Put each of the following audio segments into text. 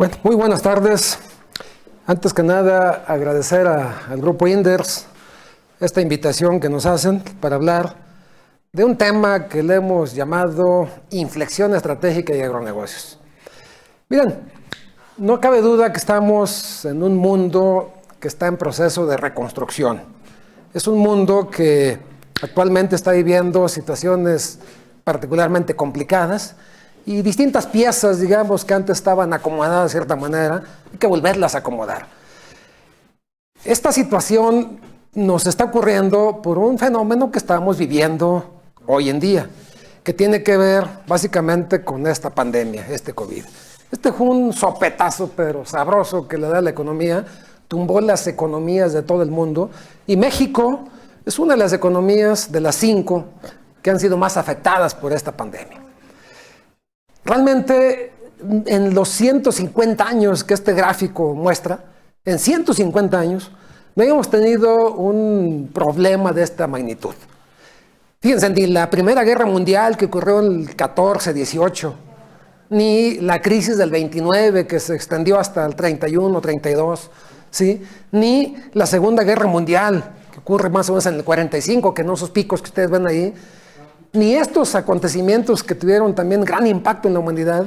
Bueno, muy buenas tardes. Antes que nada, agradecer al Grupo Inderes esta invitación que nos hacen para hablar de un tema que le hemos llamado inflexión estratégica y agronegocios. Miren, no cabe duda que estamos en un mundo que está en proceso de reconstrucción. Es un mundo que actualmente está viviendo situaciones particularmente complicadas y distintas piezas, digamos, que antes estaban acomodadas de cierta manera, hay que volverlas a acomodar. Esta situación nos está ocurriendo por un fenómeno que estamos viviendo hoy en día, que tiene que ver básicamente con esta pandemia, este COVID. Este fue un sopetazo, pero sabroso, que le da a la economía, tumbó las economías de todo el mundo, y México es una de las economías de las 5 que han sido más afectadas por esta pandemia. Realmente, en los 150 años que este gráfico muestra, en 150 años, no habíamos tenido un problema de esta magnitud. Fíjense, ni la Primera Guerra Mundial que ocurrió en el 14, 18, ni la crisis del 29 que se extendió hasta el 31, 32, ¿sí? Ni la Segunda Guerra Mundial que ocurre más o menos en el 45, que no esos picos que ustedes ven ahí, ni estos acontecimientos que tuvieron también gran impacto en la humanidad,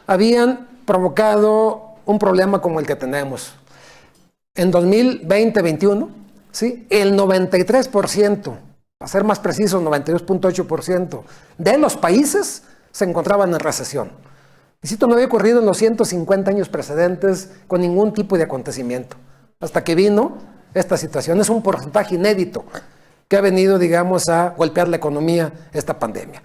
habían provocado un problema como el que tenemos. En 2020-21, ¿sí? El 93%, para ser más preciso, 92.8% de los países se encontraban en recesión. Y esto no había ocurrido en los 150 años precedentes con ningún tipo de acontecimiento. Hasta que vino esta situación. Es un porcentaje inédito que ha venido, digamos, a golpear la economía esta pandemia.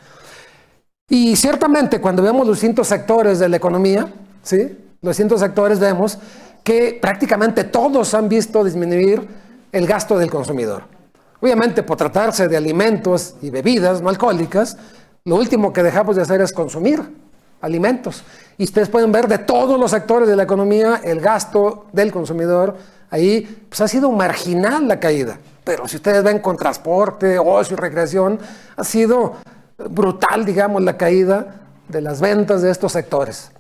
Y ciertamente cuando vemos los distintos sectores de la economía, ¿sí? Los distintos sectores vemos que prácticamente todos han visto disminuir el gasto del consumidor. Obviamente, por tratarse de alimentos y bebidas no alcohólicas, lo último que dejamos de hacer es consumir alimentos. Y ustedes pueden ver de todos los sectores de la economía, el gasto del consumidor, ahí pues ha sido marginal la caída. Pero si ustedes ven con transporte, ocio y recreación, ha sido brutal, digamos, la caída de las ventas de estos sectores.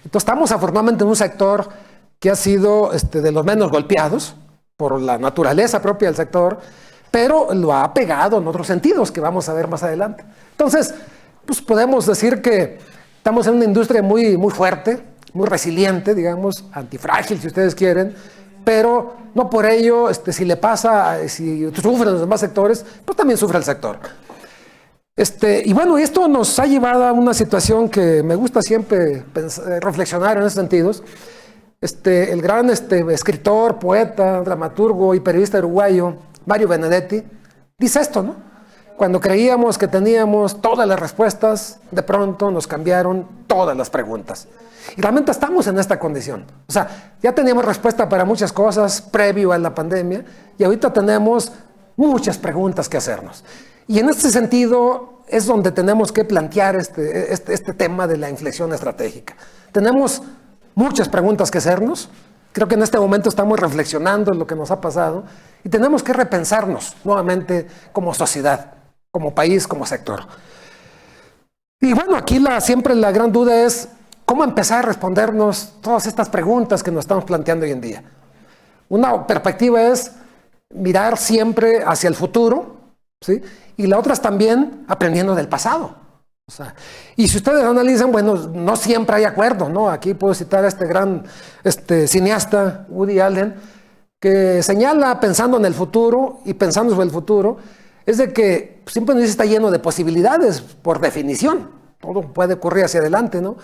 Entonces estamos afortunadamente en un sector que ha sido de los menos golpeados por la naturaleza propia del sector, pero lo ha pegado en otros sentidos que vamos a ver más adelante. Entonces, pues podemos decir que estamos en una industria muy, muy fuerte, muy resiliente, digamos, antifrágil si ustedes quieren, pero no por ello, si le pasa, si sufren los demás sectores, pues también sufre el sector. Y bueno, esto nos ha llevado a una situación que me gusta siempre reflexionar en esos sentidos. El gran escritor, poeta, dramaturgo y periodista uruguayo, Mario Benedetti, dice esto, ¿no? Cuando creíamos que teníamos todas las respuestas, de pronto nos cambiaron todas las preguntas. Y realmente estamos en esta condición. O sea, ya teníamos respuesta para muchas cosas previo a la pandemia y ahorita tenemos muchas preguntas que hacernos. Y en este sentido es donde tenemos que plantear este tema de la inflexión estratégica. Tenemos muchas preguntas que hacernos. Creo que en este momento estamos reflexionando en lo que nos ha pasado y tenemos que repensarnos nuevamente como sociedad, como país, como sector. Y bueno, aquí siempre la gran duda es cómo empezar a respondernos todas estas preguntas que nos estamos planteando hoy en día. Una perspectiva es mirar siempre hacia el futuro, ¿sí? Y la otra es también aprendiendo del pasado. O sea, y si ustedes analizan, bueno, no siempre hay acuerdo, ¿no? Aquí puedo citar a este gran cineasta, Woody Allen, que señala, pensando en el futuro y pensando sobre el futuro, es de que siempre está lleno de posibilidades, por definición. Todo puede ocurrir hacia adelante, ¿no?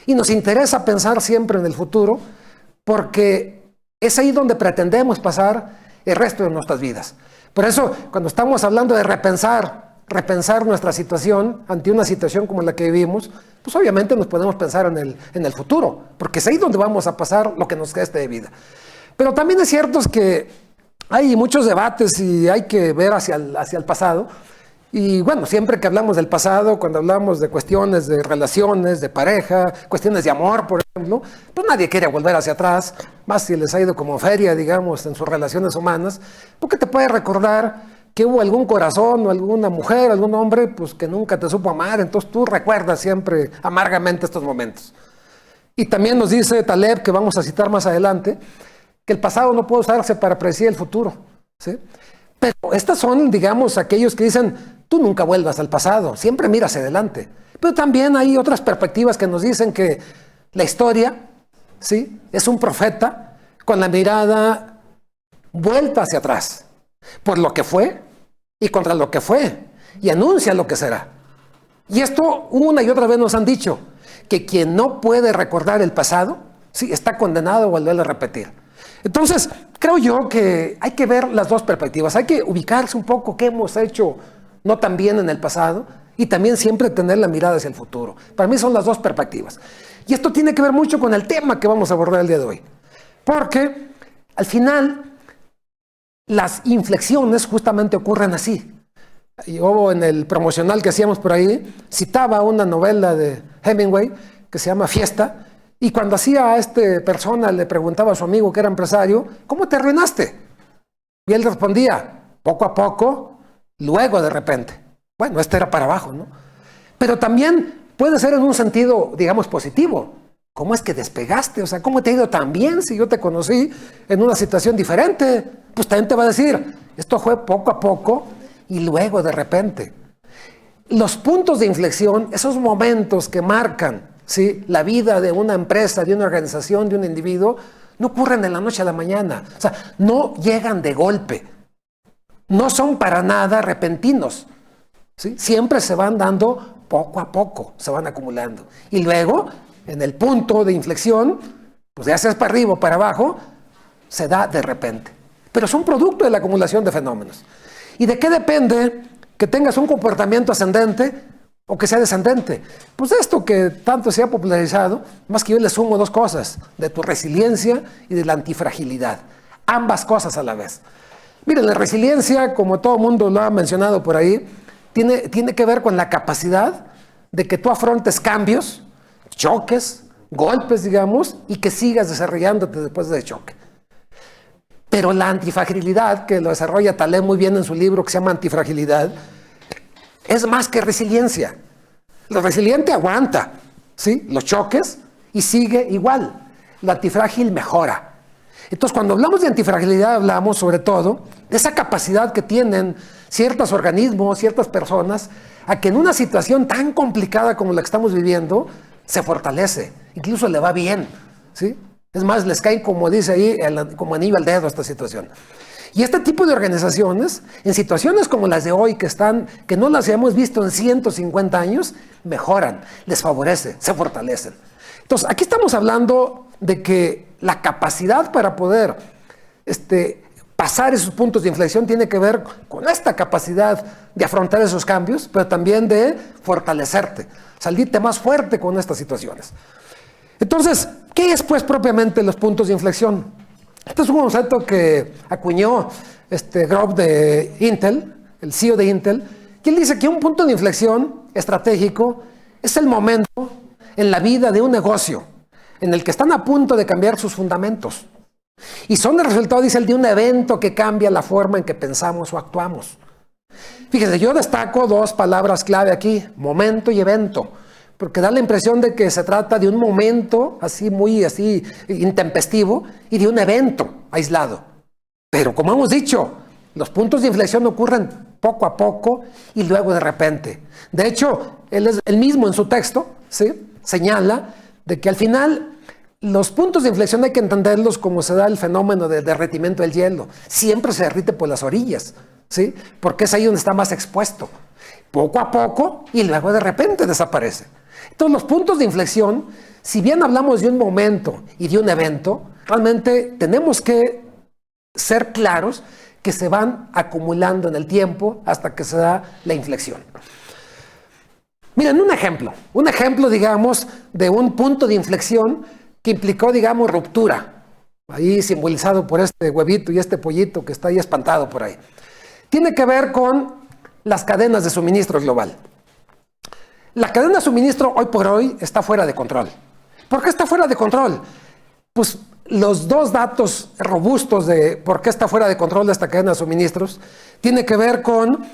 Y nos interesa pensar siempre en el futuro porque es ahí donde pretendemos pasar el resto de nuestras vidas. Por eso, cuando estamos hablando de repensar nuestra situación ante una situación como la que vivimos, pues obviamente nos podemos pensar en el futuro, porque es ahí donde vamos a pasar lo que nos quede de vida. Pero también es cierto que hay muchos debates y hay que ver hacia el pasado. Y bueno, siempre que hablamos del pasado, cuando hablamos de cuestiones de relaciones, de pareja, cuestiones de amor, por ejemplo, pues nadie quiere volver hacia atrás, más si les ha ido como feria, digamos, en sus relaciones humanas, porque te puede recordar que hubo algún corazón o alguna mujer, algún hombre, pues que nunca te supo amar, entonces tú recuerdas siempre amargamente estos momentos. Y también nos dice Taleb, que vamos a citar más adelante, que el pasado no puede usarse para predecir el futuro, ¿sí? Pero estas son, digamos, aquellos que dicen, tú nunca vuelvas al pasado, siempre mira hacia adelante. Pero también hay otras perspectivas que nos dicen que la historia, ¿sí?, es un profeta con la mirada vuelta hacia atrás, por lo que fue y contra lo que fue, y anuncia lo que será. Y esto una y otra vez nos han dicho, que quien no puede recordar el pasado, sí, está condenado a volver a repetir. Entonces, creo yo que hay que ver las dos perspectivas, hay que ubicarse un poco qué hemos hecho no tan bien en el pasado y también siempre tener la mirada hacia el futuro. Para mí son las dos perspectivas. Y esto tiene que ver mucho con el tema que vamos a abordar el día de hoy. Porque al final las inflexiones justamente ocurren así. Yo en el promocional que hacíamos por ahí citaba una novela de Hemingway que se llama Fiesta, y cuando hacía a esta persona le preguntaba a su amigo que era empresario, ¿cómo te arruinaste? Y él respondía, poco a poco, luego de repente. Bueno, este era para abajo, ¿no? Pero también puede ser en un sentido, digamos, positivo. ¿Cómo es que despegaste? O sea, ¿cómo te ha ido tan bien si yo te conocí en una situación diferente? Pues también te va a decir, esto fue poco a poco y luego de repente. Los puntos de inflexión, esos momentos que marcan, ¿sí?, la vida de una empresa, de una organización, de un individuo, no ocurren de la noche a la mañana. O sea, no llegan de golpe. No son para nada repentinos, ¿sí? Siempre se van dando poco a poco, se van acumulando. Y luego, en el punto de inflexión, pues ya seas para arriba o para abajo, se da de repente. Pero son producto de la acumulación de fenómenos. ¿Y de qué depende que tengas un comportamiento ascendente o que sea descendente? Pues esto que tanto se ha popularizado, más que yo le sumo dos cosas, de tu resiliencia y de la antifragilidad. Ambas cosas a la vez. Miren, la resiliencia, como todo el mundo lo ha mencionado por ahí, tiene que ver con la capacidad de que tú afrontes cambios, choques, golpes, digamos, y que sigas desarrollándote después de choque. Pero la antifragilidad, que lo desarrolla Taleb muy bien en su libro que se llama Antifragilidad, es más que resiliencia. Lo resiliente aguanta, ¿sí?, los choques y sigue igual. Lo antifrágil mejora. Entonces, cuando hablamos de antifragilidad, hablamos sobre todo de esa capacidad que tienen ciertos organismos, ciertas personas, a que en una situación tan complicada como la que estamos viviendo, se fortalece, incluso le va bien, ¿sí? Es más, les cae, como dice ahí, como anillo al dedo esta situación. Y este tipo de organizaciones, en situaciones como las de hoy, que no las hemos visto en 150 años, mejoran, les favorece, se fortalecen. Entonces, aquí estamos hablando de que la capacidad para poder pasar esos puntos de inflexión tiene que ver con esta capacidad de afrontar esos cambios, pero también de fortalecerte, salirte más fuerte con estas situaciones. Entonces, ¿qué es pues propiamente los puntos de inflexión? Este es un concepto que acuñó Grob de Intel, el CEO de Intel, que él dice que un punto de inflexión estratégico es el momento en la vida de un negocio en el que están a punto de cambiar sus fundamentos. Y son el resultado, dice él, de un evento que cambia la forma en que pensamos o actuamos. Fíjense, yo destaco dos palabras clave aquí, momento y evento, porque da la impresión de que se trata de un momento muy intempestivo y de un evento aislado. Pero como hemos dicho, los puntos de inflexión ocurren poco a poco y luego de repente. De hecho, él mismo en su texto, ¿sí?, señala de que al final los puntos de inflexión hay que entenderlos como se da el fenómeno de derretimiento del hielo. Siempre se derrite por las orillas, ¿sí?, porque es ahí donde está más expuesto. Poco a poco y luego de repente desaparece. Entonces los puntos de inflexión, si bien hablamos de un momento y de un evento, realmente tenemos que ser claros que se van acumulando en el tiempo hasta que se da la inflexión. Miren, un ejemplo, digamos, de un punto de inflexión que implicó, digamos, ruptura, ahí simbolizado por este huevito y este pollito que está ahí espantado por ahí. Tiene que ver con las cadenas de suministro global. La cadena de suministro hoy por hoy está fuera de control. ¿Por qué está fuera de control? Pues los dos datos robustos de por qué está fuera de control esta cadena de suministros tiene que ver con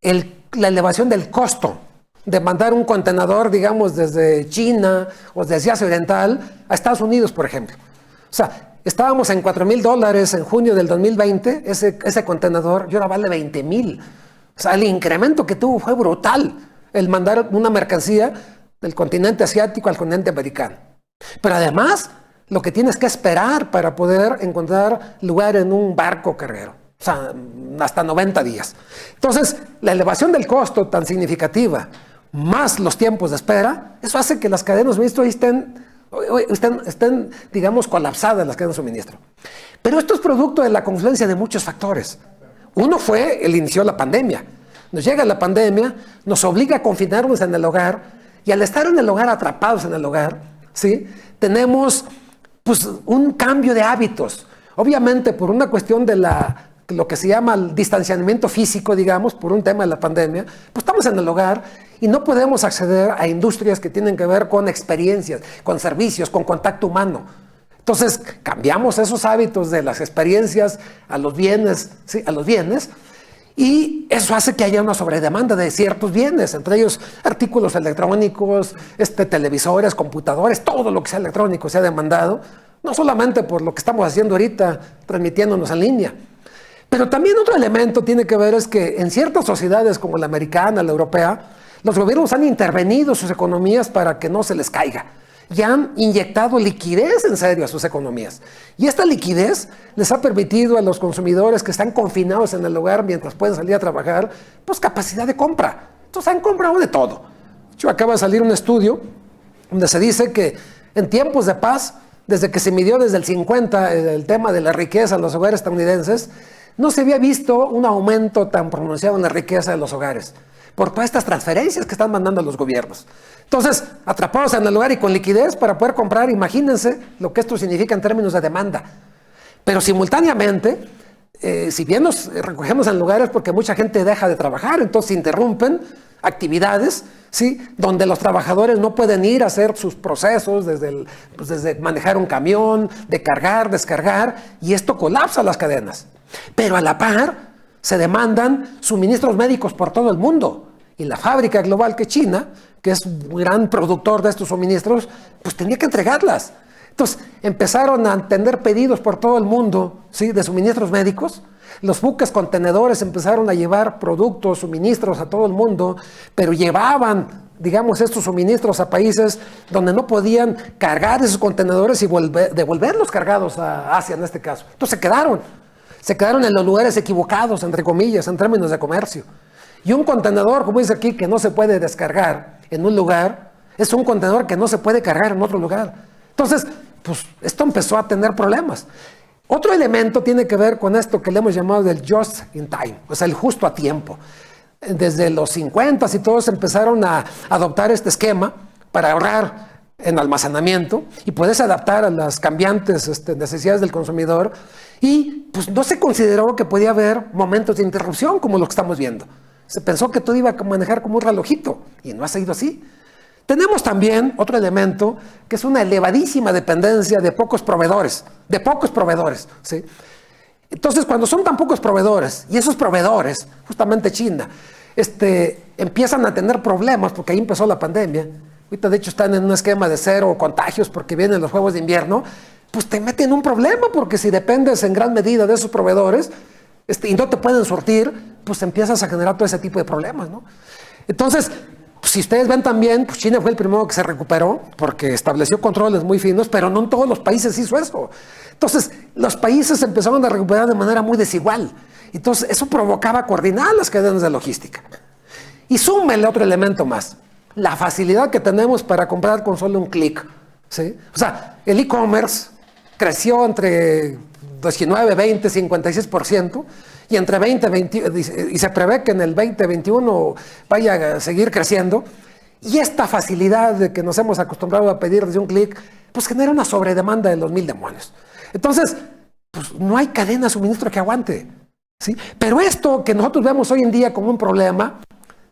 la elevación del costo de mandar un contenedor, digamos, desde China o desde Asia Oriental a Estados Unidos, por ejemplo. O sea, estábamos en $4,000 en junio del 2020, ese contenedor, y ahora vale 20,000. O sea, el incremento que tuvo fue brutal, el mandar una mercancía del continente asiático al continente americano. Pero además, lo que tienes que esperar para poder encontrar lugar en un barco carguero. O sea, hasta 90 días. Entonces, la elevación del costo tan significativa, más los tiempos de espera, eso hace que las cadenas de suministro estén, digamos, colapsadas las cadenas de suministro. Pero esto es producto de la confluencia de muchos factores. Uno fue el inicio de la pandemia. Nos llega la pandemia, nos obliga a confinarnos en el hogar, y al estar en el hogar, atrapados en el hogar, ¿sí?, tenemos pues, un cambio de hábitos. Obviamente, por una cuestión de lo que se llama el distanciamiento físico, digamos, por un tema de la pandemia, pues estamos en el hogar y no podemos acceder a industrias que tienen que ver con experiencias, con servicios, con contacto humano. Entonces, cambiamos esos hábitos de las experiencias a los bienes, ¿sí?, a los bienes, y eso hace que haya una sobredemanda de ciertos bienes, entre ellos artículos electrónicos, televisores, computadores, todo lo que sea electrónico se ha demandado, no solamente por lo que estamos haciendo ahorita, transmitiéndonos en línea. Pero también otro elemento tiene que ver es que en ciertas sociedades como la americana, la europea, los gobiernos han intervenido sus economías para que no se les caiga y han inyectado liquidez en serio a sus economías. Y esta liquidez les ha permitido a los consumidores que están confinados en el hogar mientras pueden salir a trabajar, pues capacidad de compra. Entonces han comprado de todo. Acaba de salir un estudio donde se dice que en tiempos de paz, desde que se midió desde el 50 el tema de la riqueza en los hogares estadounidenses, no se había visto un aumento tan pronunciado en la riqueza de los hogares por todas estas transferencias que están mandando a los gobiernos. Entonces, atrapados en el hogar y con liquidez para poder comprar, imagínense lo que esto significa en términos de demanda. Pero simultáneamente, si bien nos recogemos en lugares porque mucha gente deja de trabajar, entonces se interrumpen actividades, ¿sí?, donde los trabajadores no pueden ir a hacer sus procesos, desde manejar un camión, de cargar, descargar, y esto colapsa las cadenas. Pero a la par se demandan suministros médicos por todo el mundo. Y la fábrica global que es China, que es un gran productor de estos suministros, pues tenía que entregarlas. Entonces empezaron a tener pedidos por todo el mundo, ¿sí?, de suministros médicos. Los buques contenedores empezaron a llevar productos, suministros a todo el mundo, pero llevaban, digamos, estos suministros a países donde no podían cargar esos contenedores y devolverlos cargados a Asia en este caso. Entonces se quedaron en los lugares equivocados, entre comillas, en términos de comercio. Y un contenedor, como dice aquí, que no se puede descargar en un lugar, es un contenedor que no se puede cargar en otro lugar. Entonces, pues esto empezó a tener problemas. Otro elemento tiene que ver con esto que le hemos llamado del just in time, o sea, el justo a tiempo. Desde los 50 y todos empezaron a adoptar este esquema para ahorrar en almacenamiento y poderse adaptar a las cambiantes necesidades del consumidor, y pues no se consideró que podía haber momentos de interrupción como lo que estamos viendo. Se pensó que todo iba a manejar como un relojito y no ha sido así. Tenemos también otro elemento que es una elevadísima dependencia de pocos proveedores, ¿sí? Entonces, cuando son tan pocos proveedores, y esos proveedores, justamente China, empiezan a tener problemas porque ahí empezó la pandemia. Ahorita de hecho están en un esquema de 0 contagios porque vienen los juegos de invierno, pues te meten en un problema porque si dependes en gran medida de esos proveedores y no te pueden surtir, pues empiezas a generar todo ese tipo de problemas, ¿no? Entonces, pues, si ustedes ven también, pues China fue el primero que se recuperó porque estableció controles muy finos, pero no en todos los países hizo eso. Entonces, los países empezaron a recuperar de manera muy desigual. Entonces, eso provocaba coordinar las cadenas de logística. Y súmele otro elemento más, la facilidad que tenemos para comprar con solo un clic, ¿sí? O sea, el e-commerce creció entre 19, 20, 56%, y entre 20, 20, y se prevé que en el 2021 vaya a seguir creciendo. Y esta facilidad de que nos hemos acostumbrado a pedir desde un clic, pues genera una sobredemanda de los 1000 demonios. Entonces, pues no hay cadena de suministro que aguante, ¿sí? Pero esto que nosotros vemos hoy en día como un problema,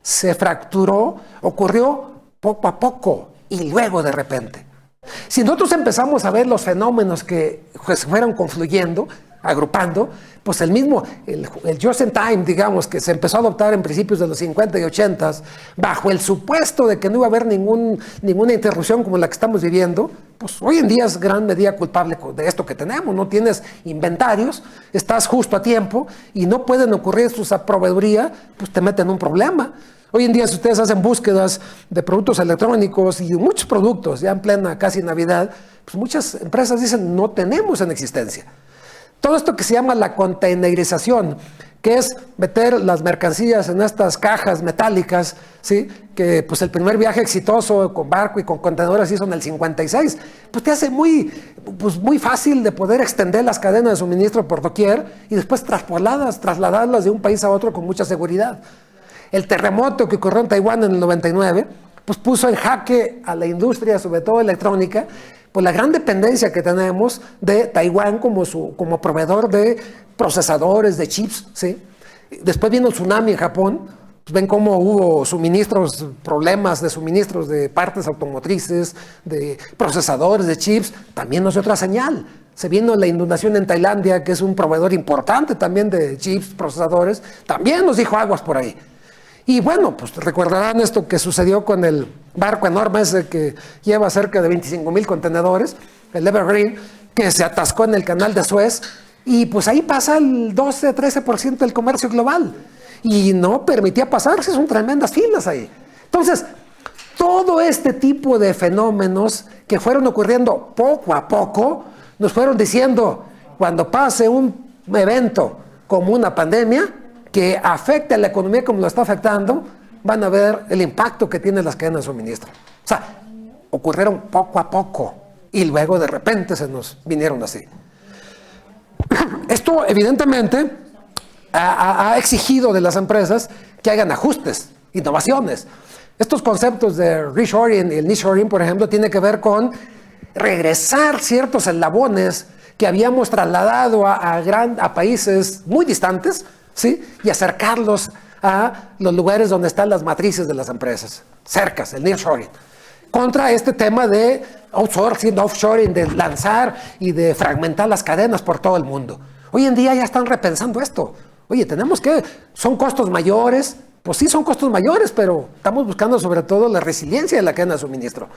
se fracturó, ocurrió poco a poco y luego de repente. Si nosotros empezamos a ver los fenómenos que se fueron confluyendo, agrupando, pues el just in time, digamos, que se empezó a adoptar en principios de los 50 y 80, bajo el supuesto de que no iba a haber ninguna interrupción como la que estamos viviendo, pues hoy en día es gran medida culpable de esto que tenemos. No tienes inventarios, estás justo a tiempo y no pueden ocurrir sus proveeduría, pues te meten en un problema. Hoy en día, si ustedes hacen búsquedas de productos electrónicos y muchos productos, ya en plena casi Navidad, pues muchas empresas dicen no tenemos en existencia. Todo esto que se llama la containerización, que es meter las mercancías en estas cajas metálicas, ¿sí? Que pues el primer viaje exitoso con barco y con contenedores hizo en el 56, pues te hace muy fácil de poder extender las cadenas de suministro por doquier y después trasladarlas de un país a otro con mucha seguridad. El terremoto que ocurrió en Taiwán en el 99, pues puso en jaque a la industria, sobre todo electrónica, pues la gran dependencia que tenemos de Taiwán como proveedor de procesadores, de chips, ¿sí? Después vino el tsunami en Japón, pues ven cómo hubo problemas de suministros de partes automotrices, de procesadores, de chips, también nos dio otra señal. Se vino la inundación en Tailandia, que es un proveedor importante también de chips, procesadores, también nos dijo aguas por ahí. Y bueno, pues recordarán esto que sucedió con el barco enorme ese que lleva cerca de 25,000 contenedores, el Evergreen, que se atascó en el canal de Suez, y pues ahí pasa el 12-13% del comercio global. Y no permitía pasarse, son tremendas filas ahí. Entonces, todo este tipo de fenómenos que fueron ocurriendo poco a poco, nos fueron diciendo, cuando pase un evento como una pandemia, que afecte a la economía como lo está afectando, van a ver el impacto que tienen las cadenas de suministro. O sea, ocurrieron poco a poco y luego de repente se nos vinieron así. Esto evidentemente ha exigido de las empresas que hagan ajustes, innovaciones. Estos conceptos de reshoring y el nearshoring, por ejemplo, tienen que ver con regresar ciertos eslabones que habíamos trasladado a países muy distantes, ¿sí? Y acercarlos a los lugares donde están las matrices de las empresas, cercas, el nearshoring, contra este tema de outsourcing, offshoring, de lanzar y de fragmentar las cadenas por todo el mundo. Hoy en día ya están repensando esto. Oye, son costos mayores, pues sí son costos mayores, pero estamos buscando sobre todo la resiliencia de la cadena de suministro.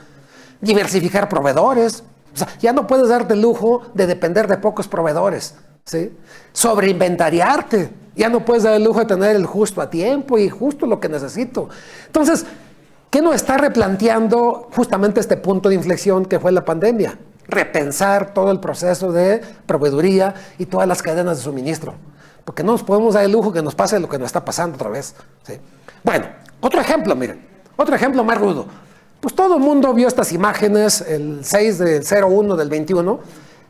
Diversificar proveedores, o sea, ya no puedes darte el lujo de depender de pocos proveedores, ¿sí? Sobreinventariarte, ya no puedes dar el lujo de tener el justo a tiempo y justo lo que necesito. Entonces, ¿qué nos está replanteando justamente este punto de inflexión que fue la pandemia? Repensar todo el proceso de proveeduría y todas las cadenas de suministro. Porque no nos podemos dar el lujo que nos pase lo que nos está pasando otra vez, ¿sí? Bueno, otro ejemplo, miren, otro ejemplo más rudo. Pues todo el mundo vio estas imágenes el 6 del 01 del 21.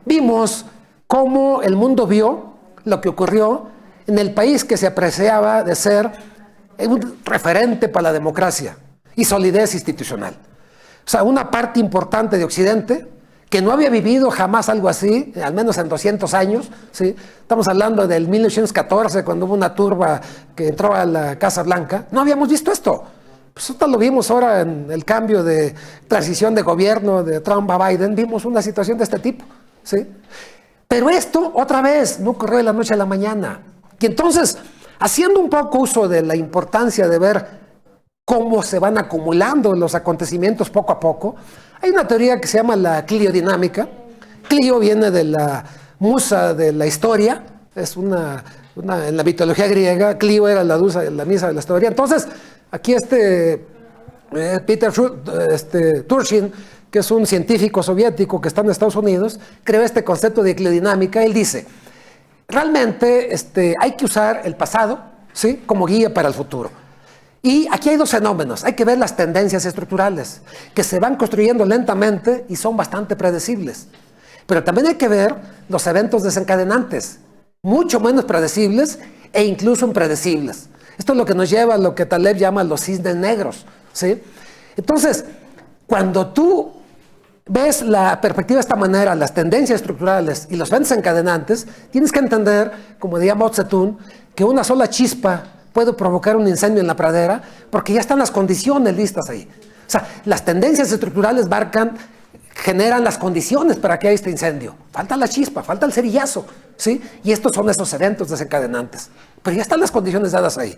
Vimos cómo el mundo vio lo que ocurrió en el país que se apreciaba de ser un referente para la democracia y solidez institucional. O sea, una parte importante de Occidente que no había vivido jamás algo así, al menos en 200 años, ¿sí? Estamos hablando del 1914, cuando hubo una turba que entró a la Casa Blanca. No habíamos visto esto. Pues esto lo vimos ahora en el cambio de transición de gobierno de Trump a Biden, vimos una situación de este tipo, ¿sí? Pero esto, otra vez, no ocurrió de la noche a la mañana. Y entonces, haciendo un poco uso de la importancia de ver cómo se van acumulando los acontecimientos poco a poco, hay una teoría que se llama la cliodinámica. Clio viene de la musa de la historia, es en la mitología griega, Clio era la misa de la historia. Entonces, aquí Peter Turchin, que es un científico soviético que está en Estados Unidos, creó este concepto de cliodinámica. Él dice, realmente hay que usar el pasado, ¿sí?, como guía para el futuro. Y aquí hay dos fenómenos. Hay que ver las tendencias estructurales, que se van construyendo lentamente y son bastante predecibles. Pero también hay que ver los eventos desencadenantes, mucho menos predecibles e incluso impredecibles. Esto es lo que nos lleva a lo que Taleb llama los cisnes negros, ¿sí? Entonces, cuando tú ves la perspectiva de esta manera, las tendencias estructurales y los eventos desencadenantes, tienes que entender, como decía Mao Zedong, que una sola chispa puede provocar un incendio en la pradera porque ya están las condiciones listas ahí. O sea, las tendencias estructurales generan las condiciones para que haya este incendio. Falta la chispa, falta el cerillazo, ¿sí? Y estos son esos eventos desencadenantes. Pero ya están las condiciones dadas ahí.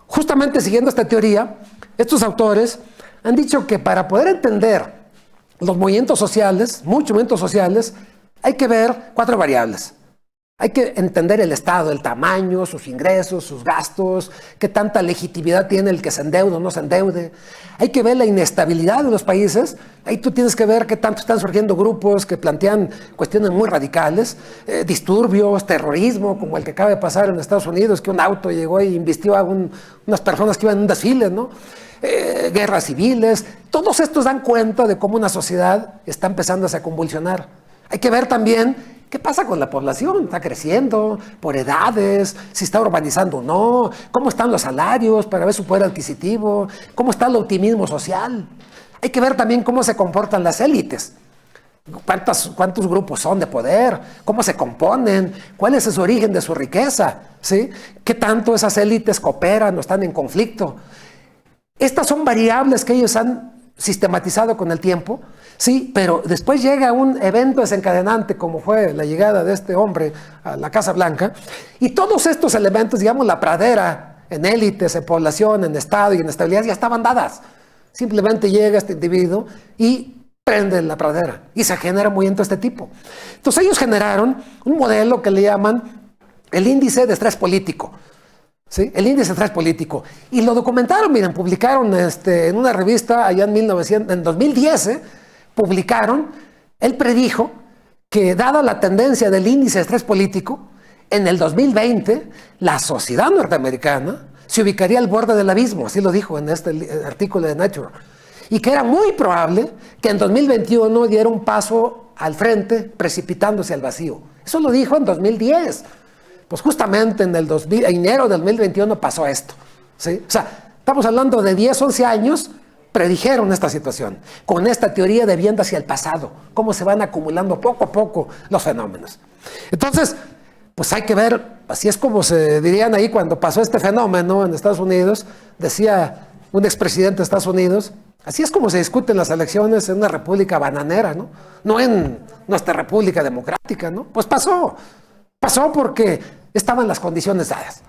Justamente siguiendo esta teoría, estos autores han dicho que para poder entender los movimientos sociales, muchos movimientos sociales, hay que ver 4 variables. Hay que entender el Estado, el tamaño, sus ingresos, sus gastos, qué tanta legitimidad tiene el que se endeude o no se endeude. Hay que ver la inestabilidad de los países. Ahí tú tienes que ver qué tanto están surgiendo grupos que plantean cuestiones muy radicales, disturbios, terrorismo, como el que acaba de pasar en Estados Unidos, que un auto llegó y embistió a unas personas que iban en un desfile, ¿no? Guerras civiles. Todos estos dan cuenta de cómo una sociedad está empezando a convulsionar. Hay que ver también qué pasa con la población. ¿Está creciendo por edades? ¿Si está urbanizando o no? ¿Cómo están los salarios para ver su poder adquisitivo? ¿Cómo está el optimismo social? Hay que ver también cómo se comportan las élites. ¿Cuántos grupos son de poder? ¿Cómo se componen? ¿Cuál es su origen de su riqueza? ¿Sí? ¿Qué tanto esas élites cooperan o están en conflicto? Estas son variables que ellos han sistematizado con el tiempo, sí, pero después llega un evento desencadenante como fue la llegada de este hombre a la Casa Blanca, y todos estos elementos, digamos la pradera en élites, en población, en Estado y en estabilidad ya estaban dadas. Simplemente llega este individuo y prende la pradera y se genera un movimiento de este tipo. Entonces ellos generaron un modelo que le llaman el índice de estrés político. ¿Sí? El índice de estrés político. Y lo documentaron, miren, publicaron en una revista allá en 2010, publicaron, él predijo que dada la tendencia del índice de estrés político, en el 2020 la sociedad norteamericana se ubicaría al borde del abismo, así lo dijo en este artículo de Nature, y que era muy probable que en 2021 diera un paso al frente precipitándose al vacío. Eso lo dijo en 2010. Pues justamente en enero del 2021 pasó esto, ¿sí? O sea, estamos hablando de 10, 11 años, predijeron esta situación, con esta teoría de viendo hacia el pasado, cómo se van acumulando poco a poco los fenómenos. Entonces, pues hay que ver, así es como se dirían ahí cuando pasó este fenómeno en Estados Unidos, decía un expresidente de Estados Unidos, así es como se discuten las elecciones en una república bananera, ¿no? No en nuestra república democrática, ¿no? Pues pasó porque estaban las condiciones dadas.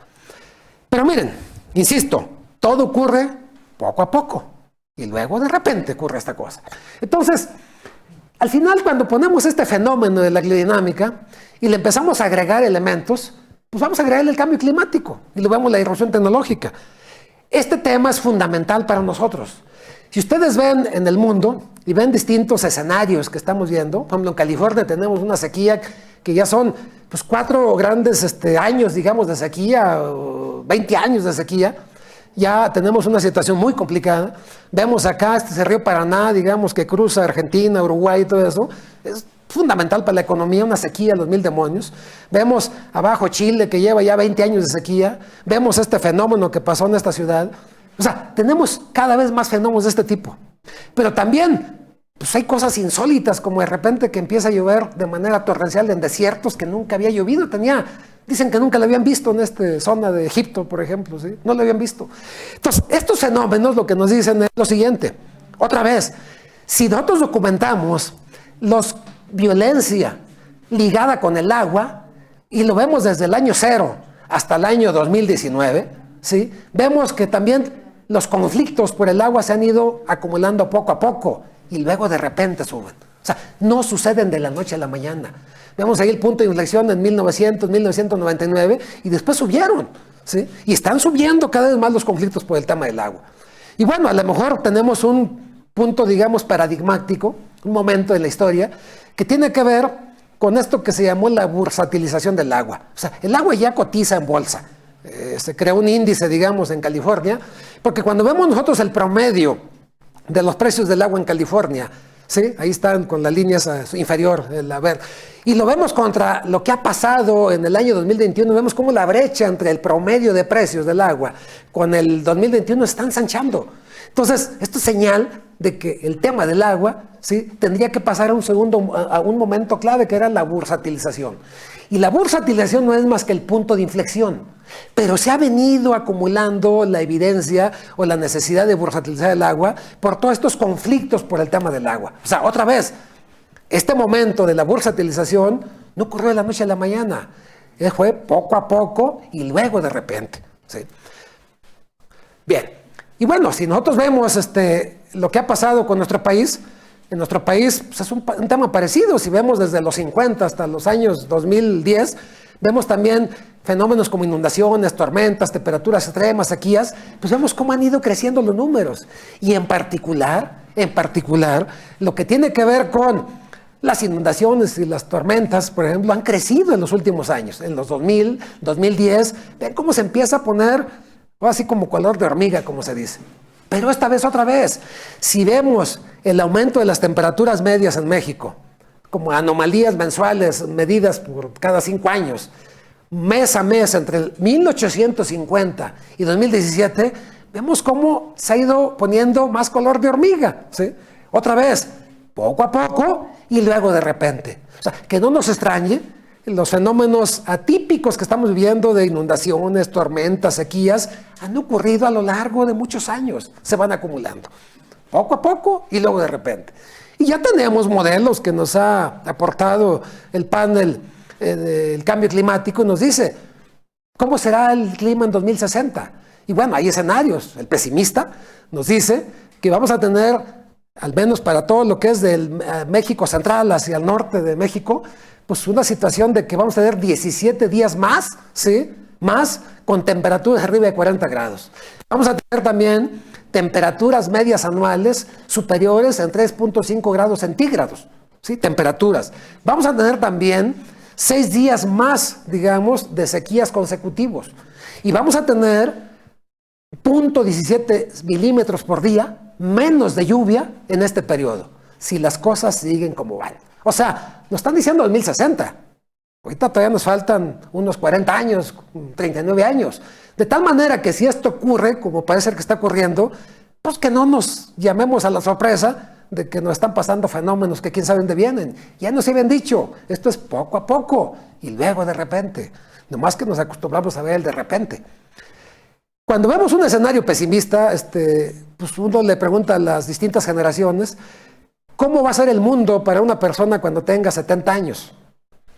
Pero miren, insisto, todo ocurre poco a poco y luego de repente ocurre esta cosa. Entonces, al final cuando ponemos este fenómeno de la biodinámica y le empezamos a agregar elementos, pues vamos a agregar el cambio climático y luego vemos la irrupción tecnológica. Este tema es fundamental para nosotros. Si ustedes ven en el mundo y ven distintos escenarios que estamos viendo, por ejemplo en California tenemos una sequía que ya son pues 4 grandes años, digamos, de sequía, 20 años de sequía. Ya tenemos una situación muy complicada. Vemos acá ese río Paraná, digamos, que cruza Argentina, Uruguay y todo eso. Es fundamental para la economía, una sequía, los mil demonios. Vemos abajo Chile, que lleva ya 20 años de sequía. Vemos este fenómeno que pasó en esta ciudad. O sea, tenemos cada vez más fenómenos de este tipo. Pero también pues hay cosas insólitas, como de repente que empieza a llover de manera torrencial en desiertos que nunca había llovido. Dicen que nunca lo habían visto en esta zona de Egipto, por ejemplo, ¿sí? No lo habían visto. Entonces, estos fenómenos lo que nos dicen es lo siguiente. Otra vez, si nosotros documentamos la violencia ligada con el agua, y lo vemos desde el año 0 hasta el año 2019, ¿sí? Vemos que también los conflictos por el agua se han ido acumulando poco a poco y luego de repente suben. O sea, no suceden de la noche a la mañana. Vemos ahí el punto de inflexión en 1999 y después subieron, ¿sí? Y están subiendo cada vez más los conflictos por el tema del agua. Y bueno, a lo mejor tenemos un punto, digamos, paradigmático, un momento en la historia que tiene que ver con esto que se llamó la bursatilización del agua. O sea, el agua ya cotiza en bolsa. Se creó un índice, digamos, en California, porque cuando vemos nosotros el promedio de los precios del agua en California, ¿sí? Ahí están con la línea inferior, y lo vemos contra lo que ha pasado en el año 2021, vemos cómo la brecha entre el promedio de precios del agua con el 2021 está ensanchando. Entonces, esto es señal de que el tema del agua, ¿sí? Tendría que pasar a un momento clave que era la bursatilización. Y la bursatilización no es más que el punto de inflexión, pero se ha venido acumulando la evidencia o la necesidad de bursatilizar el agua por todos estos conflictos por el tema del agua. O sea, otra vez, este momento de la bursatilización No ocurrió de la noche a la mañana. Fue poco a poco y luego de repente. ¿Sí? Bien. Y bueno, si nosotros vemos lo que ha pasado con nuestro país, en nuestro país pues, es un tema parecido. Si vemos desde los 50 hasta los años 2010, vemos también fenómenos como inundaciones, tormentas, temperaturas extremas, sequías, pues vemos cómo han ido creciendo los números. Y en particular, lo que tiene que ver con las inundaciones y las tormentas, por ejemplo, han crecido en los últimos años. En los 2000, 2010, ven cómo se empieza a poner así como color de hormiga, como se dice. Pero esta vez otra vez, si vemos el aumento de las temperaturas medias en México, como anomalías mensuales medidas por cada 5 años, mes a mes entre 1850 y 2017, vemos cómo se ha ido poniendo más color de hormiga, ¿sí? Otra vez, poco a poco y luego de repente. O sea, que no nos extrañe los fenómenos atípicos que estamos viviendo de inundaciones, tormentas, sequías, han ocurrido a lo largo de muchos años, se van acumulando, poco a poco y luego de repente. Y ya tenemos modelos que nos ha aportado el panel del cambio climático y nos dice, ¿cómo será el clima en 2060? Y bueno, hay escenarios. El pesimista nos dice que vamos a tener, al menos para todo lo que es del México central hacia el norte de México, pues una situación de que vamos a tener 17 días más, ¿sí? Más con temperaturas arriba de 40 grados. Vamos a tener también temperaturas medias anuales superiores en 3.5 grados centígrados, ¿sí? Temperaturas. Vamos a tener también 6 días más, digamos, de sequías consecutivos. Y vamos a tener 0.17 milímetros por día menos de lluvia en este periodo, si las cosas siguen como van. O sea, nos están diciendo 2060. Ahorita todavía nos faltan unos 40 años, 39 años. De tal manera que si esto ocurre, como parece que está ocurriendo, pues que no nos llamemos a la sorpresa de que nos están pasando fenómenos que quién sabe dónde vienen. Ya nos habían dicho, esto es poco a poco y luego de repente. Nomás que nos acostumbramos a ver el de repente. Cuando vemos un escenario pesimista, pues uno le pregunta a las distintas generaciones, ¿cómo va a ser el mundo para una persona cuando tenga 70 años?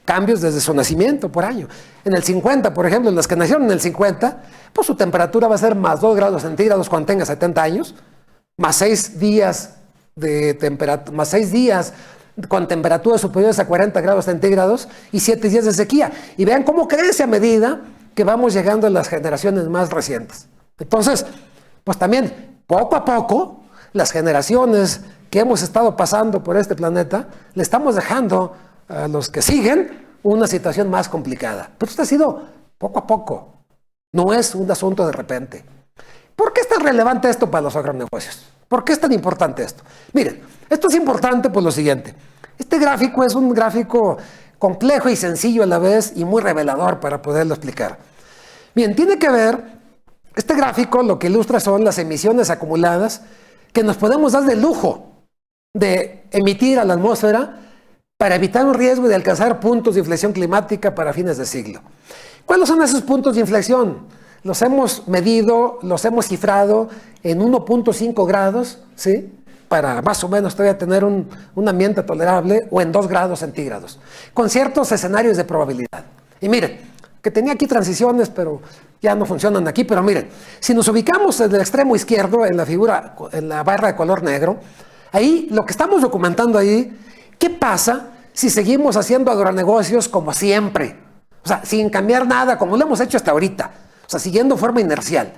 Cambios desde su nacimiento por año. En el 50, por ejemplo, las que nacieron en el 50, pues su temperatura va a ser más 2 grados centígrados cuando tenga 70 años, más 6 días con temperaturas superiores a 40 grados centígrados y 7 días de sequía. Y vean cómo crece a medida que vamos llegando a las generaciones más recientes. Entonces, pues también, poco a poco, las generaciones que hemos estado pasando por este planeta, le estamos dejando a los que siguen una situación más complicada. Pero esto ha sido poco a poco, no es un asunto de repente. ¿Por qué es tan relevante esto para los agronegocios? ¿Por qué es tan importante esto? Miren, esto es importante por lo siguiente. Este gráfico es un gráfico complejo y sencillo a la vez y muy revelador para poderlo explicar. Bien, tiene que ver, este gráfico lo que ilustra son las emisiones acumuladas que nos podemos dar de lujo de emitir a la atmósfera para evitar un riesgo de alcanzar puntos de inflexión climática para fines de siglo. ¿Cuáles son esos puntos de inflexión? Los hemos medido, los hemos cifrado en 1.5 grados, ¿sí? Para más o menos todavía tener un ambiente tolerable, o en 2 grados centígrados, con ciertos escenarios de probabilidad. Y miren, que tenía aquí transiciones, pero ya no funcionan aquí, pero miren, si nos ubicamos en el extremo izquierdo, en la figura, en la barra de color negro, ahí lo que estamos documentando ahí, ¿qué pasa si seguimos haciendo agronegocios como siempre? O sea, sin cambiar nada, como lo hemos hecho hasta ahorita, o sea, siguiendo forma inercial.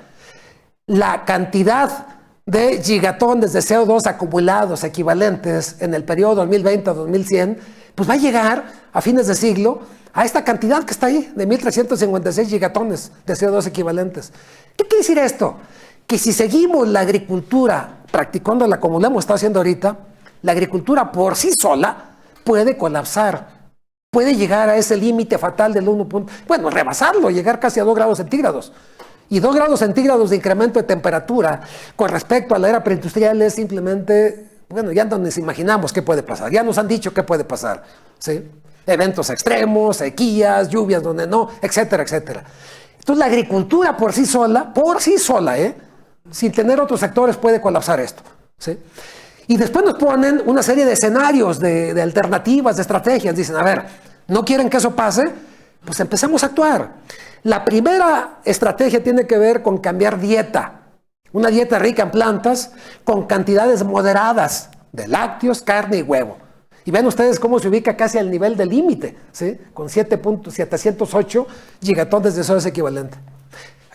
La cantidad de gigatones de CO2 acumulados equivalentes en el periodo 2020 a 2100, pues va a llegar a fines de siglo a esta cantidad que está ahí, de 1.356 gigatones de CO2 equivalentes. ¿Qué quiere decir esto? Que si seguimos la agricultura practicándola como lo hemos estado haciendo ahorita, la agricultura por sí sola puede colapsar, puede llegar a ese límite fatal del 1. Bueno, rebasarlo, llegar casi a 2 grados centígrados. Y 2 grados centígrados de incremento de temperatura con respecto a la era preindustrial es simplemente, bueno, ya no nos imaginamos qué puede pasar. Ya nos han dicho qué puede pasar, ¿sí? Eventos extremos, sequías, lluvias donde no, etcétera, etcétera. Entonces la agricultura por sí sola, sin tener otros sectores puede colapsar esto, ¿sí? Y después nos ponen una serie de escenarios, de alternativas, de estrategias. Dicen, a ver, ¿No quieren que eso pase? Pues empecemos a actuar. La primera estrategia tiene que ver con cambiar dieta. Una dieta rica en plantas con cantidades moderadas de lácteos, carne y huevo. Y ven ustedes cómo se ubica casi al nivel del límite, ¿sí? Con 7.708 gigatones de soya equivalente.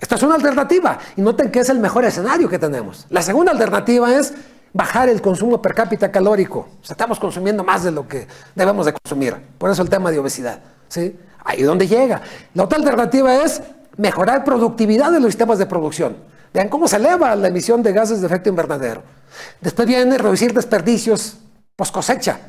Esta es una alternativa y noten que es el mejor escenario que tenemos. La segunda alternativa es bajar el consumo per cápita calórico. O sea, estamos consumiendo más de lo que debemos de consumir. Por eso el tema de obesidad, ¿sí? Ahí es donde llega. La otra alternativa es mejorar productividad de los sistemas de producción. Vean cómo se eleva la emisión de gases de efecto invernadero. Después viene reducir desperdicios post cosecha.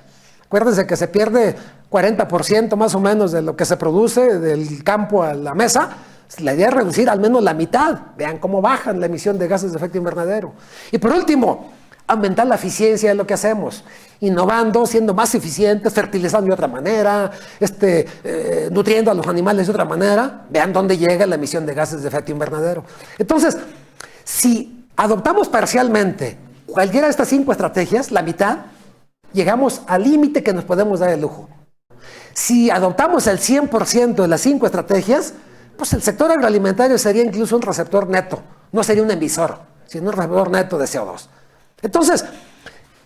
Acuérdense que se pierde 40% más o menos de lo que se produce del campo a la mesa. La idea es reducir al menos la mitad. Vean cómo bajan la emisión de gases de efecto invernadero. Y por último, aumentar la eficiencia de lo que hacemos, innovando, siendo más eficientes, fertilizando de otra manera, nutriendo a los animales de otra manera. Vean dónde llega la emisión de gases de efecto invernadero. Entonces, si adoptamos parcialmente cualquiera de estas 5 estrategias, la mitad, llegamos al límite que nos podemos dar el lujo. Si adoptamos el 100% de las 5 estrategias, pues el sector agroalimentario sería incluso un receptor neto, no sería un emisor, sino un receptor neto de CO2. Entonces,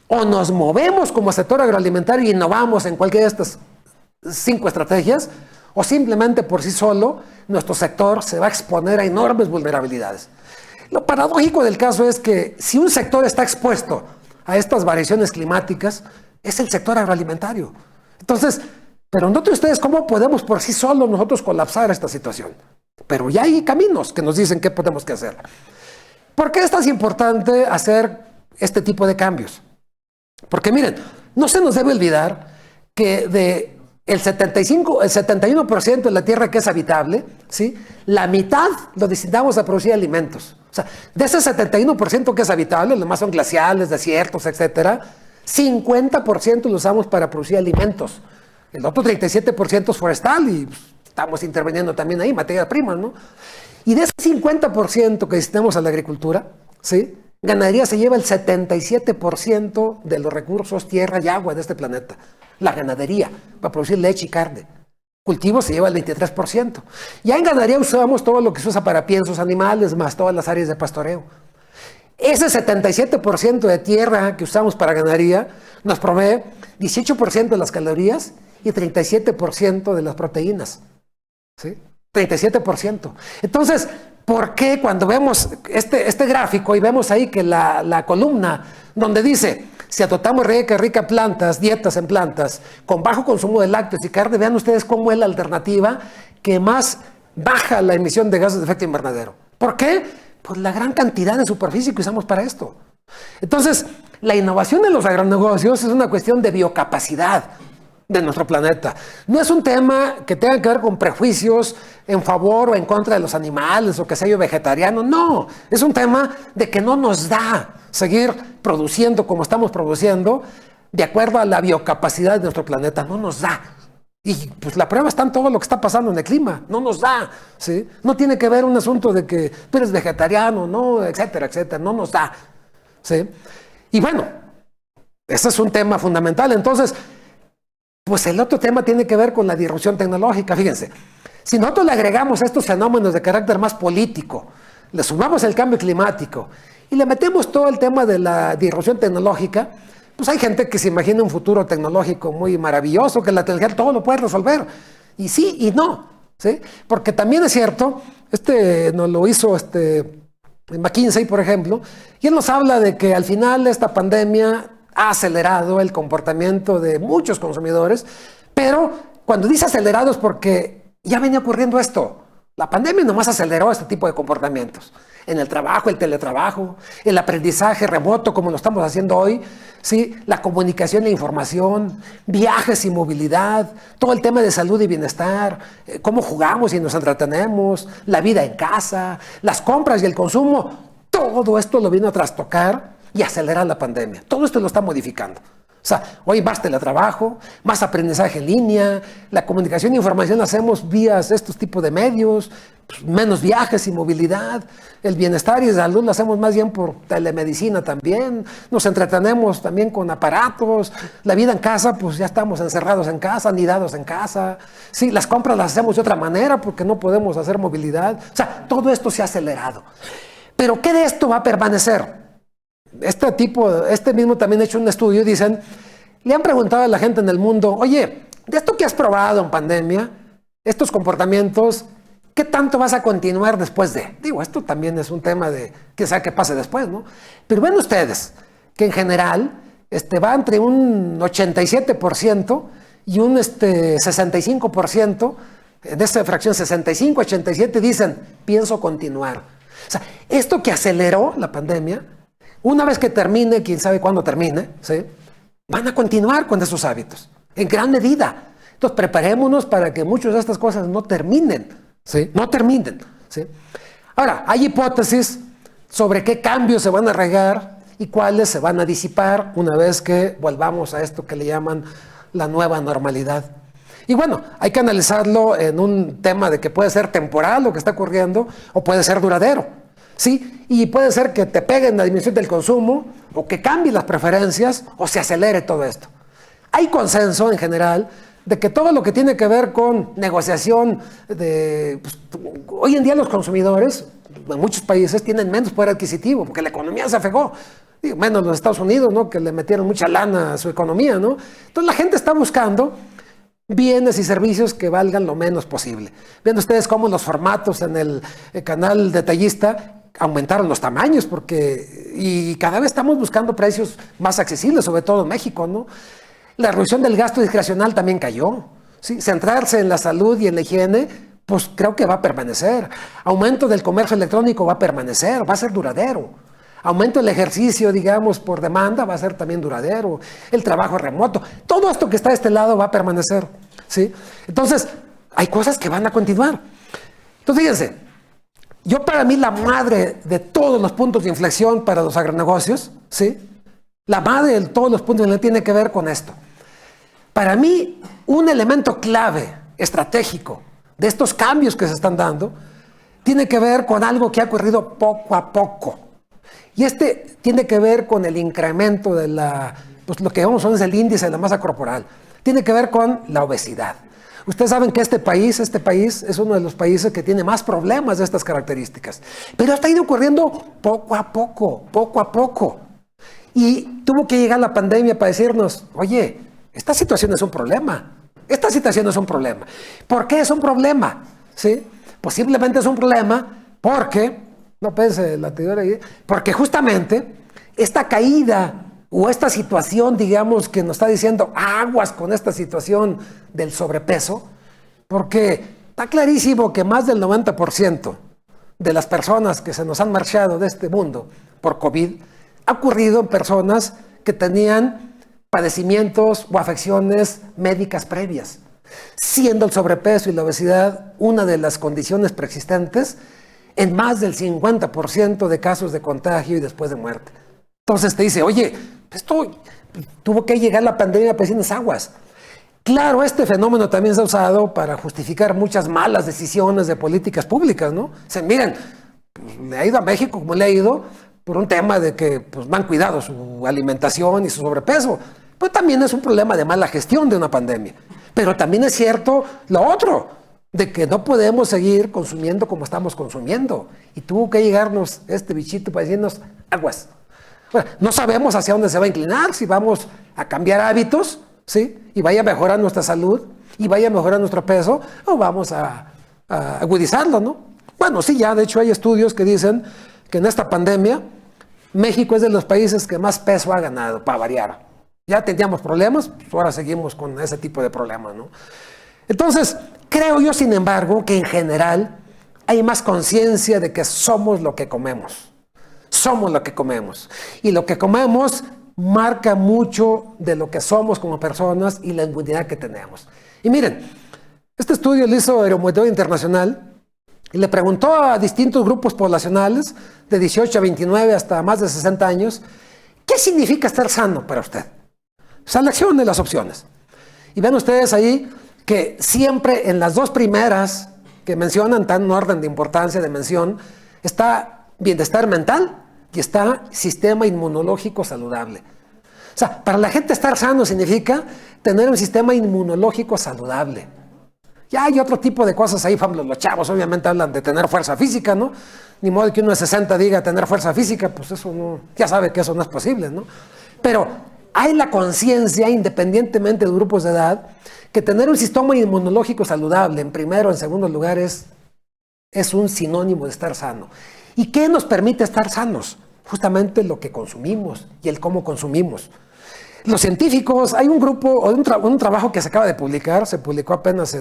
o nos movemos como sector agroalimentario y innovamos en cualquiera de estas 5 estrategias, o simplemente por sí solo nuestro sector se va a exponer a enormes vulnerabilidades. Lo paradójico del caso es que si un sector está expuesto a estas variaciones climáticas, es el sector agroalimentario. Entonces, pero noten ustedes cómo podemos por sí solos nosotros colapsar esta situación. Pero ya hay caminos que nos dicen qué podemos que hacer. ¿Por qué es tan importante hacer este tipo de cambios? Porque miren, no se nos debe olvidar que el 71% de la tierra que es habitable, ¿sí? La mitad lo destinamos a producir alimentos. O sea, de ese 71% que es habitable, lo demás son glaciales, desiertos, etcétera, 50% lo usamos para producir alimentos. El otro 37% es forestal y estamos interviniendo también ahí, materia prima, ¿no? Y de ese 50% que destinamos a la agricultura, ¿sí? Ganadería se lleva el 77% de los recursos tierra y agua de este planeta. La ganadería, para producir leche y carne. Cultivos se lleva el 23%. Ya en ganadería usamos todo lo que se usa para piensos animales, más todas las áreas de pastoreo. Ese 77% de tierra que usamos para ganadería nos provee 18% de las calorías y 37% de las proteínas. ¿Sí? 37%. Entonces, ¿por qué cuando vemos este gráfico y vemos ahí que la columna donde dice, si adoptamos rica plantas, dietas en plantas, con bajo consumo de lácteos y carne, vean ustedes cómo es la alternativa que más baja la emisión de gases de efecto invernadero? ¿Por qué? Pues la gran cantidad de superficie que usamos para esto. Entonces, la innovación en los agronegocios es una cuestión de biocapacidad de nuestro planeta. No es un tema que tenga que ver con prejuicios en favor o en contra de los animales o que sea yo vegetariano. No, es un tema de que no nos da seguir produciendo como estamos produciendo de acuerdo a la biocapacidad de nuestro planeta. No nos da. Y pues la prueba está en todo lo que está pasando en el clima. No nos da, ¿sí? No tiene que ver un asunto de que tú eres vegetariano, no, etcétera, etcétera. No nos da, ¿sí? Y bueno, ese es un tema fundamental. Entonces, pues el otro tema tiene que ver con la disrupción tecnológica. Fíjense, si nosotros le agregamos a estos fenómenos de carácter más político, le sumamos el cambio climático y le metemos todo el tema de la disrupción tecnológica, pues hay gente que se imagina un futuro tecnológico muy maravilloso, que la tecnología todo lo puede resolver. Y sí y no, ¿sí? Porque también es cierto, nos lo hizo McKinsey, por ejemplo, y él nos habla de que al final esta pandemia ha acelerado el comportamiento de muchos consumidores, pero cuando dice acelerado es porque ya venía ocurriendo esto. La pandemia nomás aceleró este tipo de comportamientos. En el trabajo, el teletrabajo, el aprendizaje remoto como lo estamos haciendo hoy, ¿sí? La comunicación e información, viajes y movilidad, todo el tema de salud y bienestar, cómo jugamos y nos entretenemos, la vida en casa, las compras y el consumo, todo esto lo vino a trastocar y acelerar la pandemia. Todo esto lo está modificando. sea, hoy más teletrabajo, más aprendizaje en línea, la comunicación e información la hacemos vía estos tipos de medios, pues, menos viajes y movilidad, el bienestar y la salud lo hacemos más bien por telemedicina también, nos entretenemos también con aparatos, la vida en casa, pues ya estamos encerrados en casa, anidados en casa, sí, las compras las hacemos de otra manera porque no podemos hacer movilidad, o sea, todo esto se ha acelerado. Pero ¿qué de esto va a permanecer? Este mismo también ha hecho un estudio y dicen, le han preguntado a la gente en el mundo, oye, de esto que has probado en pandemia, estos comportamientos, ¿qué tanto vas a continuar después de? Digo, esto también es un tema de quién sabe qué pase después, ¿no? Pero ven ustedes que en general va entre un 87% y un 65%, en esta fracción 65-87 dicen, pienso continuar. O sea, esto que aceleró la pandemia, una vez que termine, quién sabe cuándo termine, ¿sí?, van a continuar con esos hábitos, en gran medida. Entonces, preparémonos para que muchas de estas cosas no terminen, ¿sí? No terminen, ¿sí? Ahora, hay hipótesis sobre qué cambios se van a regar y cuáles se van a disipar una vez que volvamos a esto que le llaman la nueva normalidad. Y bueno, hay que analizarlo en un tema de que puede ser temporal lo que está ocurriendo o puede ser duradero. Sí, y puede ser que te peguen la disminución del consumo o que cambien las preferencias o se acelere todo esto. Hay consenso en general de que todo lo que tiene que ver con negociación hoy en día los consumidores en muchos países tienen menos poder adquisitivo porque la economía se afectó. Menos los Estados Unidos, ¿no?, que le metieron mucha lana a su economía, ¿no? Entonces la gente está buscando bienes y servicios que valgan lo menos posible. Vean ustedes cómo los formatos en el canal detallista aumentaron los tamaños y cada vez estamos buscando precios más accesibles, sobre todo en México, ¿no? La reducción del gasto discrecional también cayó, ¿sí? Centrarse en la salud y en la higiene, pues creo que va a permanecer. Aumento del comercio electrónico va a permanecer, va a ser duradero. Aumento del ejercicio, digamos, por demanda va a ser también duradero. El trabajo remoto, todo esto que está de este lado va a permanecer, ¿sí? Entonces, hay cosas que van a continuar. Entonces, fíjense, para mí la madre de todos los puntos de inflexión para los agronegocios, ¿sí?, la madre de todos los puntos de inflexión tiene que ver con esto. Para mí, un elemento clave, estratégico, de estos cambios que se están dando, tiene que ver con algo que ha ocurrido poco a poco. Y tiene que ver con el incremento de lo que llamamos es el índice de la masa corporal. Tiene que ver con la obesidad. Ustedes saben que este país es uno de los países que tiene más problemas de estas características. Pero esto ha ido ocurriendo poco a poco. Y tuvo que llegar la pandemia para decirnos, oye, esta situación es un problema. ¿Por qué es un problema? ¿Sí? Pues simplemente es un problema porque, no pense la teoría, porque justamente esta caída o esta situación, digamos, que nos está diciendo aguas con esta situación del sobrepeso, porque está clarísimo que más del 90% de las personas que se nos han marchado de este mundo por COVID ha ocurrido en personas que tenían padecimientos o afecciones médicas previas, siendo el sobrepeso y la obesidad una de las condiciones preexistentes en más del 50% de casos de contagio y después de muerte. Entonces te dice, oye, esto tuvo que llegar la pandemia para decirnos aguas. Claro, este fenómeno también se ha usado para justificar muchas malas decisiones de políticas públicas, ¿no? O sea, miren, pues, le ha ido a México como le ha ido por un tema de que pues, no han cuidado su alimentación y su sobrepeso. Pues también es un problema de mala gestión de una pandemia. Pero también es cierto lo otro, de que no podemos seguir consumiendo como estamos consumiendo. Y tuvo que llegarnos este bichito para decirnos aguas. Bueno, no sabemos hacia dónde se va a inclinar, si vamos a cambiar hábitos, ¿sí?, y vaya a mejorar nuestra salud y vaya a mejorar nuestro peso, o vamos a agudizarlo, ¿no? Bueno, sí, ya de hecho hay estudios que dicen que en esta pandemia México es de los países que más peso ha ganado, para variar. Ya teníamos problemas, pues ahora seguimos con ese tipo de problemas, ¿no? Entonces, creo yo, sin embargo, que en general hay más conciencia de que somos lo que comemos. Somos lo que comemos. Y lo que comemos marca mucho de lo que somos como personas y la inmunidad que tenemos. Y miren, este estudio lo hizo Euromonitor Internacional y le preguntó a distintos grupos poblacionales de 18 a 29 hasta más de 60 años, ¿qué significa estar sano para usted? Seleccione las opciones. Y ven ustedes ahí que siempre en las dos primeras que mencionan, tan en orden de importancia, de mención, está bienestar mental y está sistema inmunológico saludable. O sea, para la gente estar sano significa tener un sistema inmunológico saludable. Ya hay otro tipo de cosas ahí, los chavos obviamente hablan de tener fuerza física, ¿no? Ni modo que uno de 60 diga tener fuerza física, pues eso no, ya sabe que eso no es posible, ¿no? Pero hay la conciencia, independientemente de grupos de edad, que tener un sistema inmunológico saludable, en primero o en segundo lugar, es un sinónimo de estar sano. ¿Y qué nos permite estar sanos? Justamente lo que consumimos y el cómo consumimos. Los científicos, hay un grupo, o un trabajo que se acaba de publicar, se publicó apenas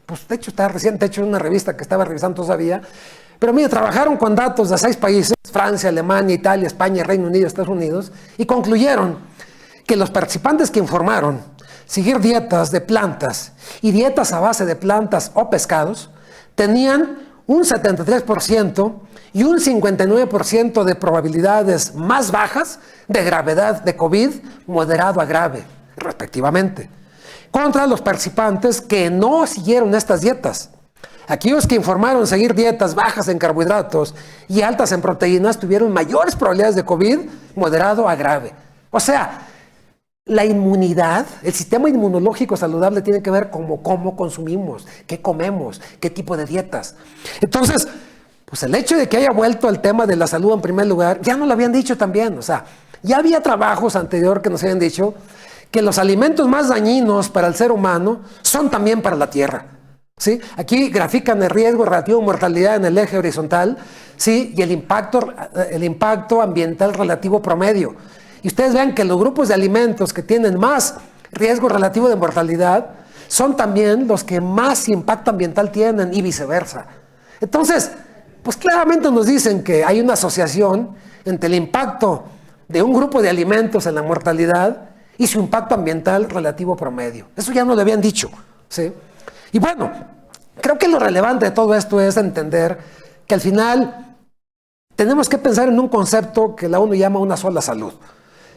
pues de hecho está reciente hecho en una revista que estaba revisando todavía, pero mire, trabajaron con datos de 6 países, Francia, Alemania, Italia, España, Reino Unido, Estados Unidos, y concluyeron que los participantes que informaron seguir dietas de plantas y dietas a base de plantas o pescados, tenían un 73% y un 59% de probabilidades más bajas de gravedad de COVID moderado a grave, respectivamente, contra los participantes que no siguieron estas dietas. Aquellos que informaron seguir dietas bajas en carbohidratos y altas en proteínas tuvieron mayores probabilidades de COVID moderado a grave. O sea, la inmunidad, el sistema inmunológico saludable tiene que ver con cómo consumimos, qué comemos, qué tipo de dietas. Entonces, pues el hecho de que haya vuelto el tema de la salud en primer lugar, ya nos lo habían dicho también. O sea, ya había trabajos anteriores que nos habían dicho que los alimentos más dañinos para el ser humano son también para la tierra. ¿Sí? Aquí grafican el riesgo relativo a mortalidad en el eje horizontal, ¿sí? Y el impacto ambiental relativo promedio. Y ustedes vean que los grupos de alimentos que tienen más riesgo relativo de mortalidad son también los que más impacto ambiental tienen y viceversa. Entonces, pues claramente nos dicen que hay una asociación entre el impacto de un grupo de alimentos en la mortalidad y su impacto ambiental relativo promedio. Eso ya nos lo habían dicho, ¿sí? Y bueno, creo que lo relevante de todo esto es entender que al final tenemos que pensar en un concepto que la ONU llama una sola salud.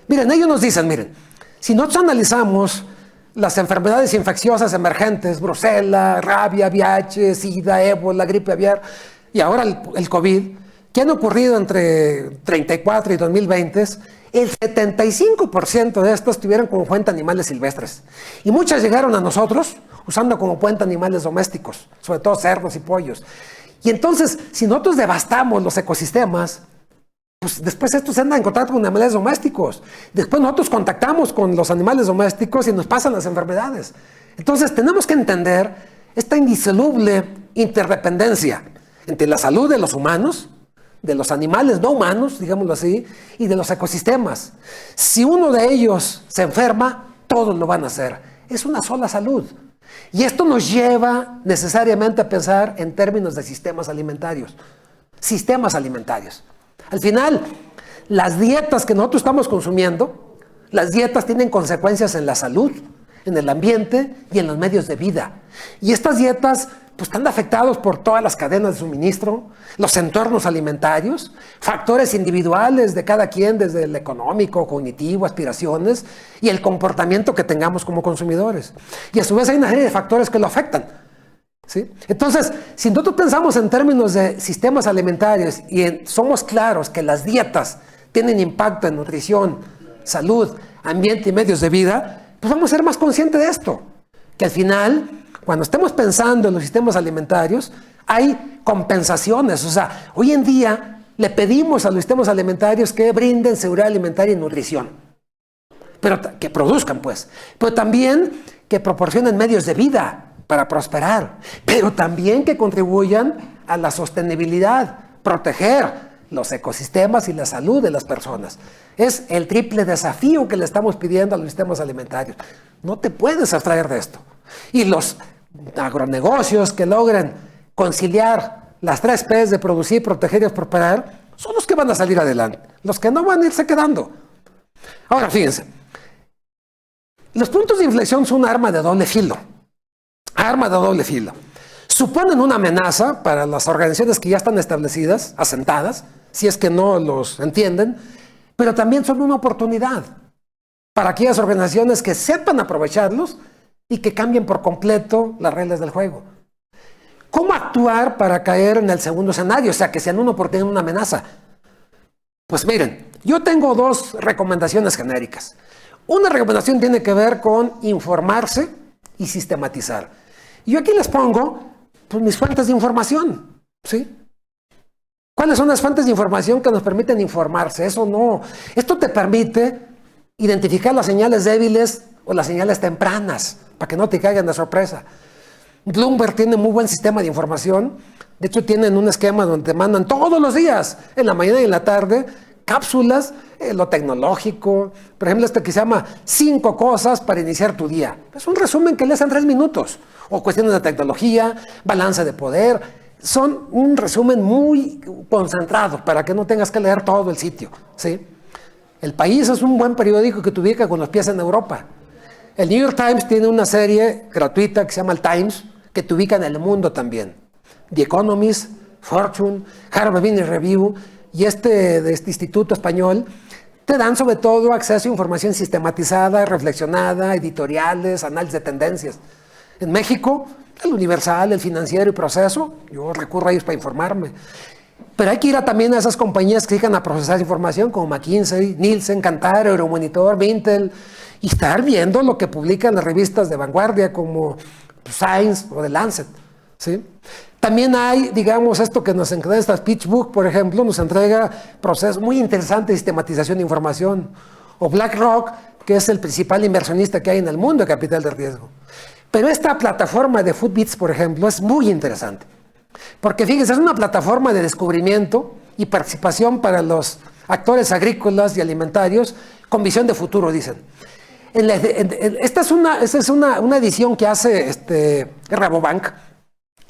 Miren, ellos nos dicen, miren, si nosotros analizamos las enfermedades infecciosas emergentes, brucela, rabia, VIH, SIDA, ébola, gripe aviar y ahora el COVID, que han ocurrido entre 34 y 2020, el 75% de estas tuvieron como fuente animales silvestres. Y muchas llegaron a nosotros usando como fuente animales domésticos, sobre todo cerdos y pollos. Y entonces, si nosotros devastamos los ecosistemas, pues después estos andan en contacto con animales domésticos. Después nosotros contactamos con los animales domésticos y nos pasan las enfermedades. Entonces tenemos que entender esta indisoluble interdependencia entre la salud de los humanos, de los animales no humanos, digámoslo así, y de los ecosistemas. Si uno de ellos se enferma, todos lo van a hacer. Es una sola salud. Y esto nos lleva necesariamente a pensar en términos de sistemas alimentarios. Sistemas alimentarios. Al final, las dietas que nosotros estamos consumiendo, las dietas tienen consecuencias en la salud, en el ambiente y en los medios de vida. Y estas dietas pues, están afectadas por todas las cadenas de suministro, los entornos alimentarios, factores individuales de cada quien, desde el económico, cognitivo, aspiraciones y el comportamiento que tengamos como consumidores. Y a su vez hay una serie de factores que lo afectan. ¿Sí? Entonces, si nosotros pensamos en términos de sistemas alimentarios y somos claros que las dietas tienen impacto en nutrición, salud, ambiente y medios de vida, pues vamos a ser más conscientes de esto. Que al final, cuando estemos pensando en los sistemas alimentarios, hay compensaciones. O sea, hoy en día le pedimos a los sistemas alimentarios que brinden seguridad alimentaria y nutrición. Pero que produzcan, pues. Pero también que proporcionen medios de vida para prosperar, pero también que contribuyan a la sostenibilidad, proteger los ecosistemas y la salud de las personas. Es el triple desafío que le estamos pidiendo a los sistemas alimentarios. No te puedes abstraer de esto. Y los agronegocios que logren conciliar las 3 P's de producir, proteger y prosperar son los que van a salir adelante. Los que no van a irse quedando. Ahora, fíjense. Los puntos de inflexión son un arma de doble filo. Arma de doble filo. Suponen una amenaza para las organizaciones que ya están establecidas, asentadas, si es que no los entienden, pero también son una oportunidad. para aquellas organizaciones que sepan aprovecharlos y que cambien por completo las reglas del juego. ¿Cómo actuar para caer en el segundo escenario? O sea, que sean una oportunidad, una amenaza. Pues miren, yo tengo dos recomendaciones genéricas. Una recomendación tiene que ver con informarse y sistematizar. Y yo aquí les pongo pues, mis fuentes de información, ¿sí? ¿Cuáles son las fuentes de información que nos permiten informarse? Esto te permite identificar las señales débiles o las señales tempranas, para que no te caigan de sorpresa. Bloomberg tiene muy buen sistema de información. De hecho, tienen un esquema donde te mandan todos los días, en la mañana y en la tarde, cápsulas, lo tecnológico. Por ejemplo, este que se llama 5 cosas para iniciar tu día. Es un resumen que lees en 3 minutos. O cuestiones de tecnología, balance de poder. Son un resumen muy concentrado para que no tengas que leer todo el sitio, ¿sí? El País es un buen periódico que te ubica con los pies en Europa. El New York Times tiene una serie gratuita que se llama El Times, que te ubica en el mundo también. The Economist, Fortune, Harvard Business Review y de este instituto español te dan sobre todo acceso a información sistematizada, reflexionada, editoriales, análisis de tendencias. En México, el Universal, el Financiero y Proceso, yo recurro a ellos para informarme. Pero hay que ir también a esas compañías que se dedican a procesar información como McKinsey, Nielsen, Kantar, Euromonitor, Vintel, y estar viendo lo que publican las revistas de vanguardia como Science o The Lancet, ¿sí? También hay, digamos, esto que nos entrega esta PitchBook, por ejemplo, nos entrega procesos muy interesantes de sistematización de información. O BlackRock, que es el principal inversionista que hay en el mundo de capital de riesgo. Pero esta plataforma de Foodbeats, por ejemplo, es muy interesante. Porque fíjense, es una plataforma de descubrimiento y participación para los actores agrícolas y alimentarios con visión de futuro, dicen. Esta es una edición que hace Rabobank,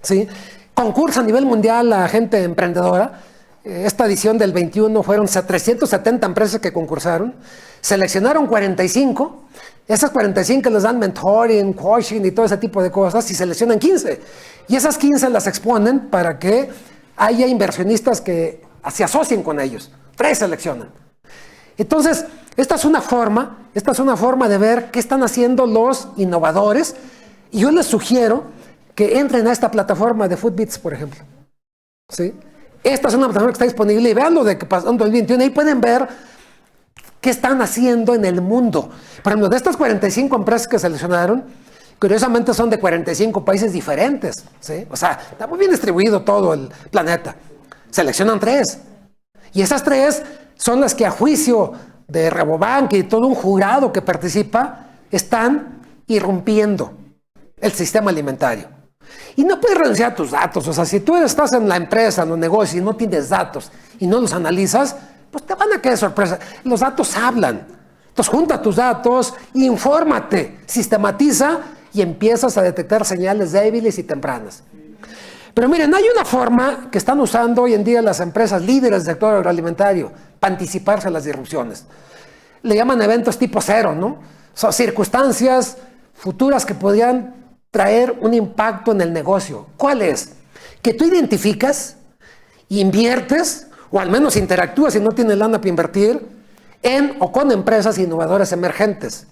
¿sí? Concursa a nivel mundial a gente emprendedora. Esta edición del 21 fueron 370 empresas que concursaron. Seleccionaron 45. Esas 45 les dan mentoring, coaching y todo ese tipo de cosas y seleccionan 15. Y esas 15 las exponen para que haya inversionistas que se asocien con ellos. 3 seleccionan. Entonces, esta es una forma de ver qué están haciendo los innovadores. Y yo les sugiero que entren a esta plataforma de Foodbeats, por ejemplo. ¿Sí? Esta es una plataforma que está disponible y vean lo de que pasó en 2021. Ahí pueden ver qué están haciendo en el mundo. Por ejemplo, de estas 45 empresas que seleccionaron, curiosamente son de 45 países diferentes, ¿sí? O sea, está muy bien distribuido todo el planeta. Seleccionan 3. Y esas 3 son las que a juicio de Rabobank y todo un jurado que participa, están irrumpiendo el sistema alimentario. Y no puedes renunciar a tus datos. O sea, si tú estás en la empresa, en los negocios y no tienes datos y no los analizas, pues te van a quedar sorpresa. Los datos hablan. Entonces junta tus datos, infórmate, sistematiza y empiezas a detectar señales débiles y tempranas. Pero miren, hay una forma que están usando hoy en día las empresas líderes del sector agroalimentario para anticiparse a las disrupciones. Le llaman eventos tipo cero, ¿no? Son circunstancias futuras que podrían traer un impacto en el negocio. ¿Cuál es? Que tú identificas, inviertes, o al menos interactúas si no tienes lana para invertir, en o con empresas innovadoras emergentes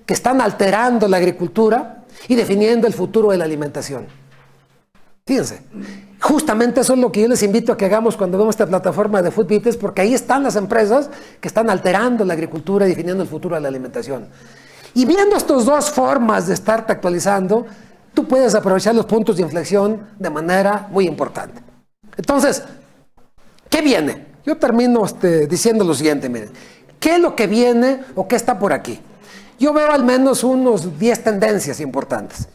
que están alterando la agricultura y definiendo el futuro de la alimentación. Fíjense, justamente eso es lo que yo les invito a que hagamos cuando vemos esta plataforma de Foodbeats, porque ahí están las empresas que están alterando la agricultura y definiendo el futuro de la alimentación. Y viendo estas dos formas de estarte actualizando, tú puedes aprovechar los puntos de inflexión de manera muy importante. Entonces, ¿qué viene? Yo termino diciendo lo siguiente, miren. ¿Qué es lo que viene o qué está por aquí? Yo veo al menos unos 10 tendencias importantes.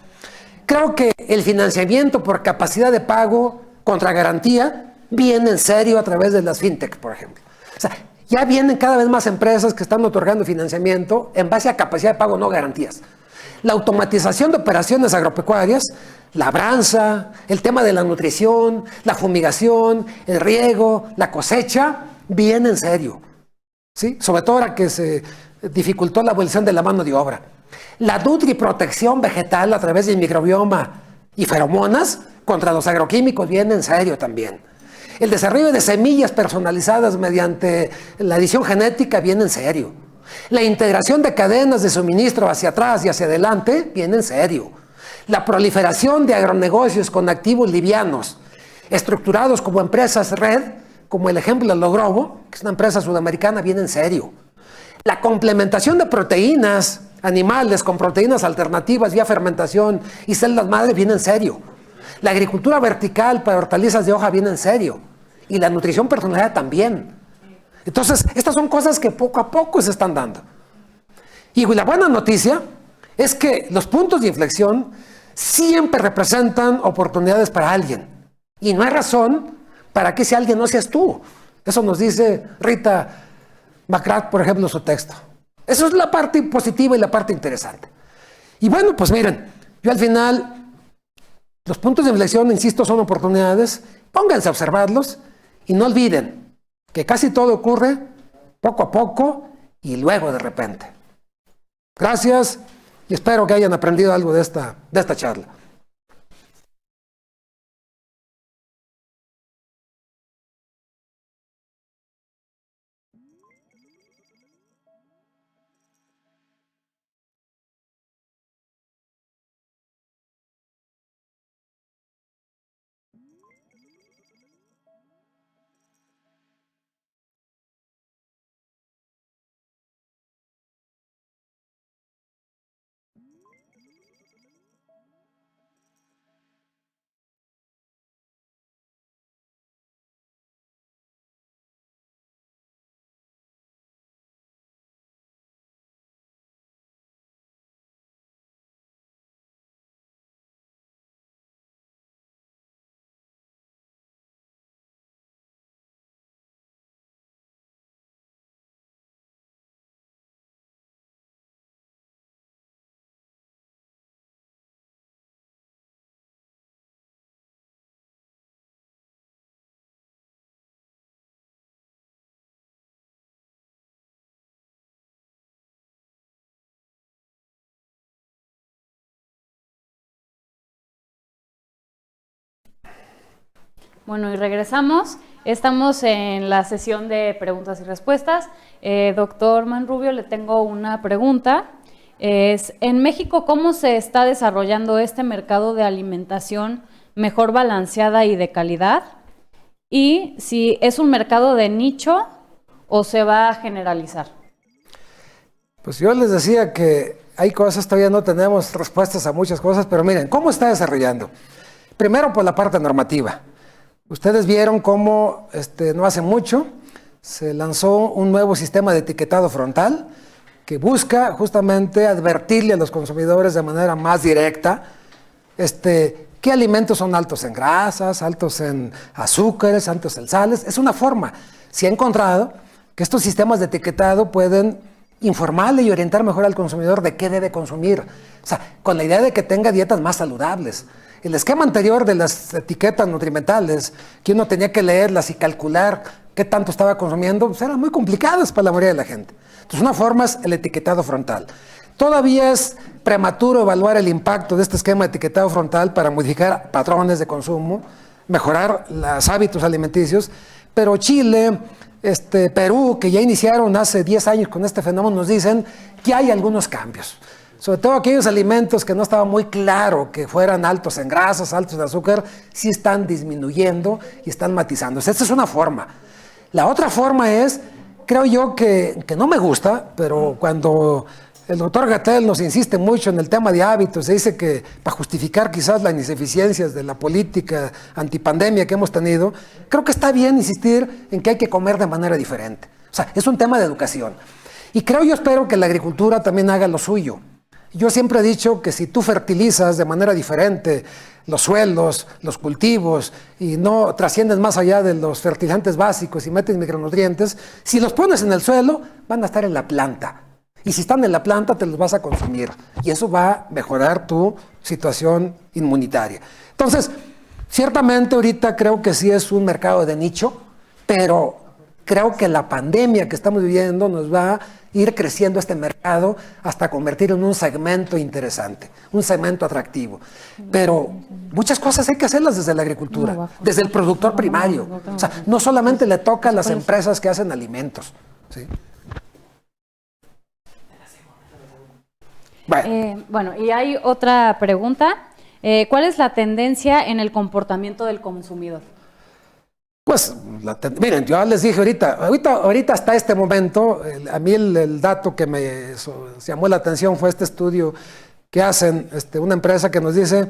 Creo que el financiamiento por capacidad de pago contra garantía viene en serio a través de las fintech, por ejemplo. O sea, ya vienen cada vez más empresas que están otorgando financiamiento en base a capacidad de pago, no garantías. La automatización de operaciones agropecuarias, labranza, el tema de la nutrición, la fumigación, el riego, la cosecha, viene en serio, ¿sí? Sobre todo ahora que se dificultó la evolución de la mano de obra. La nutriprotección vegetal a través del microbioma y feromonas contra los agroquímicos viene en serio también. El desarrollo de semillas personalizadas mediante la edición genética viene en serio. La integración de cadenas de suministro hacia atrás y hacia adelante viene en serio. La proliferación de agronegocios con activos livianos, estructurados como empresas red, como el ejemplo de Logrobo, que es una empresa sudamericana, viene en serio. La complementación de proteínas animales con proteínas alternativas vía fermentación y células madre viene en serio. La agricultura vertical para hortalizas de hoja viene en serio. Y la nutrición personalizada también. Entonces, estas son cosas que poco a poco se están dando. Y la buena noticia es que los puntos de inflexión siempre representan oportunidades para alguien. Y no hay razón para que ese alguien no seas tú. Eso nos dice Rita McGrath, por ejemplo, en su texto. Eso es la parte positiva y la parte interesante. Y bueno, pues miren, yo al final, los puntos de inflexión, insisto, son oportunidades. Pónganse a observarlos y no olviden que casi todo ocurre poco a poco y luego de repente. Gracias y espero que hayan aprendido algo de esta charla. Bueno, y regresamos. Estamos en la sesión de preguntas y respuestas. Doctor Manrubio, le tengo una pregunta. En México, ¿cómo se está desarrollando este mercado de alimentación mejor balanceada y de calidad? Y si es un mercado de nicho o se va a generalizar. Pues yo les decía que hay cosas, todavía no tenemos respuestas a muchas cosas, pero miren, ¿cómo está desarrollando? Primero por la parte normativa. Ustedes vieron cómo no hace mucho se lanzó un nuevo sistema de etiquetado frontal que busca justamente advertirle a los consumidores de manera más directa qué alimentos son altos en grasas, altos en azúcares, altos en sales. Es una forma. Se ha encontrado que estos sistemas de etiquetado pueden informarle y orientar mejor al consumidor de qué debe consumir. O sea, con la idea de que tenga dietas más saludables. El esquema anterior de las etiquetas nutrimentales, que uno tenía que leerlas y calcular qué tanto estaba consumiendo, pues eran muy complicadas para la mayoría de la gente. Entonces, una forma es el etiquetado frontal. Todavía es prematuro evaluar el impacto de este esquema de etiquetado frontal para modificar patrones de consumo, mejorar los hábitos alimenticios, pero Chile, Perú, que ya iniciaron hace 10 años con este fenómeno, nos dicen que hay algunos cambios. Sobre todo aquellos alimentos que no estaba muy claro que fueran altos en grasas, altos en azúcar, sí están disminuyendo y están matizándose. Esta es una forma. La otra forma es, creo yo que no me gusta, pero cuando el doctor Gatell nos insiste mucho en el tema de hábitos, se dice que para justificar quizás las ineficiencias de la política antipandemia que hemos tenido, creo que está bien insistir en que hay que comer de manera diferente. O sea, es un tema de educación. Y espero que la agricultura también haga lo suyo. Yo siempre he dicho que si tú fertilizas de manera diferente los suelos, los cultivos, y no trasciendes más allá de los fertilizantes básicos y metes micronutrientes, si los pones en el suelo, van a estar en la planta. Y si están en la planta, te los vas a consumir. Y eso va a mejorar tu situación inmunitaria. Entonces, ciertamente ahorita creo que sí es un mercado de nicho, pero creo que la pandemia que estamos viviendo nos va a ir creciendo este mercado hasta convertirlo en un segmento interesante, un segmento atractivo. Pero muchas cosas hay que hacerlas desde la agricultura, desde el productor primario. O sea, no solamente le toca a las empresas que hacen alimentos, ¿sí? Bueno, y hay otra pregunta. ¿Cuál es la tendencia en el comportamiento del consumidor? Pues, miren, yo les dije ahorita hasta este momento, a mí el dato que me llamó la atención fue este estudio que hacen una empresa que nos dice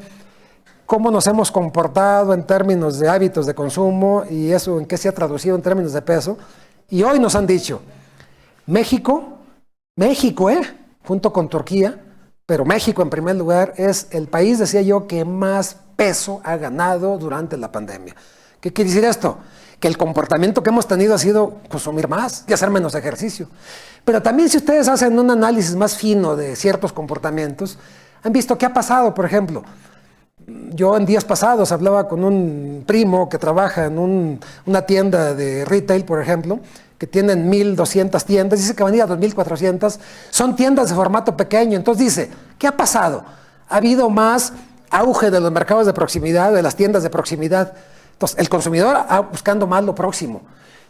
cómo nos hemos comportado en términos de hábitos de consumo y eso en qué se ha traducido en términos de peso. Y hoy nos han dicho, México, junto con Turquía, pero México en primer lugar es el país, decía yo, que más peso ha ganado durante la pandemia. ¿Qué quiere decir esto? Que el comportamiento que hemos tenido ha sido consumir más y hacer menos ejercicio. Pero también si ustedes hacen un análisis más fino de ciertos comportamientos, han visto qué ha pasado. Por ejemplo, yo en días pasados hablaba con un primo que trabaja en una tienda de retail, por ejemplo, que tienen 1,200 tiendas, dice que van a ir a 2,400, son tiendas de formato pequeño. Entonces dice, ¿qué ha pasado? Ha habido más auge de los mercados de proximidad, de las tiendas de proximidad. Entonces, el consumidor buscando más lo próximo.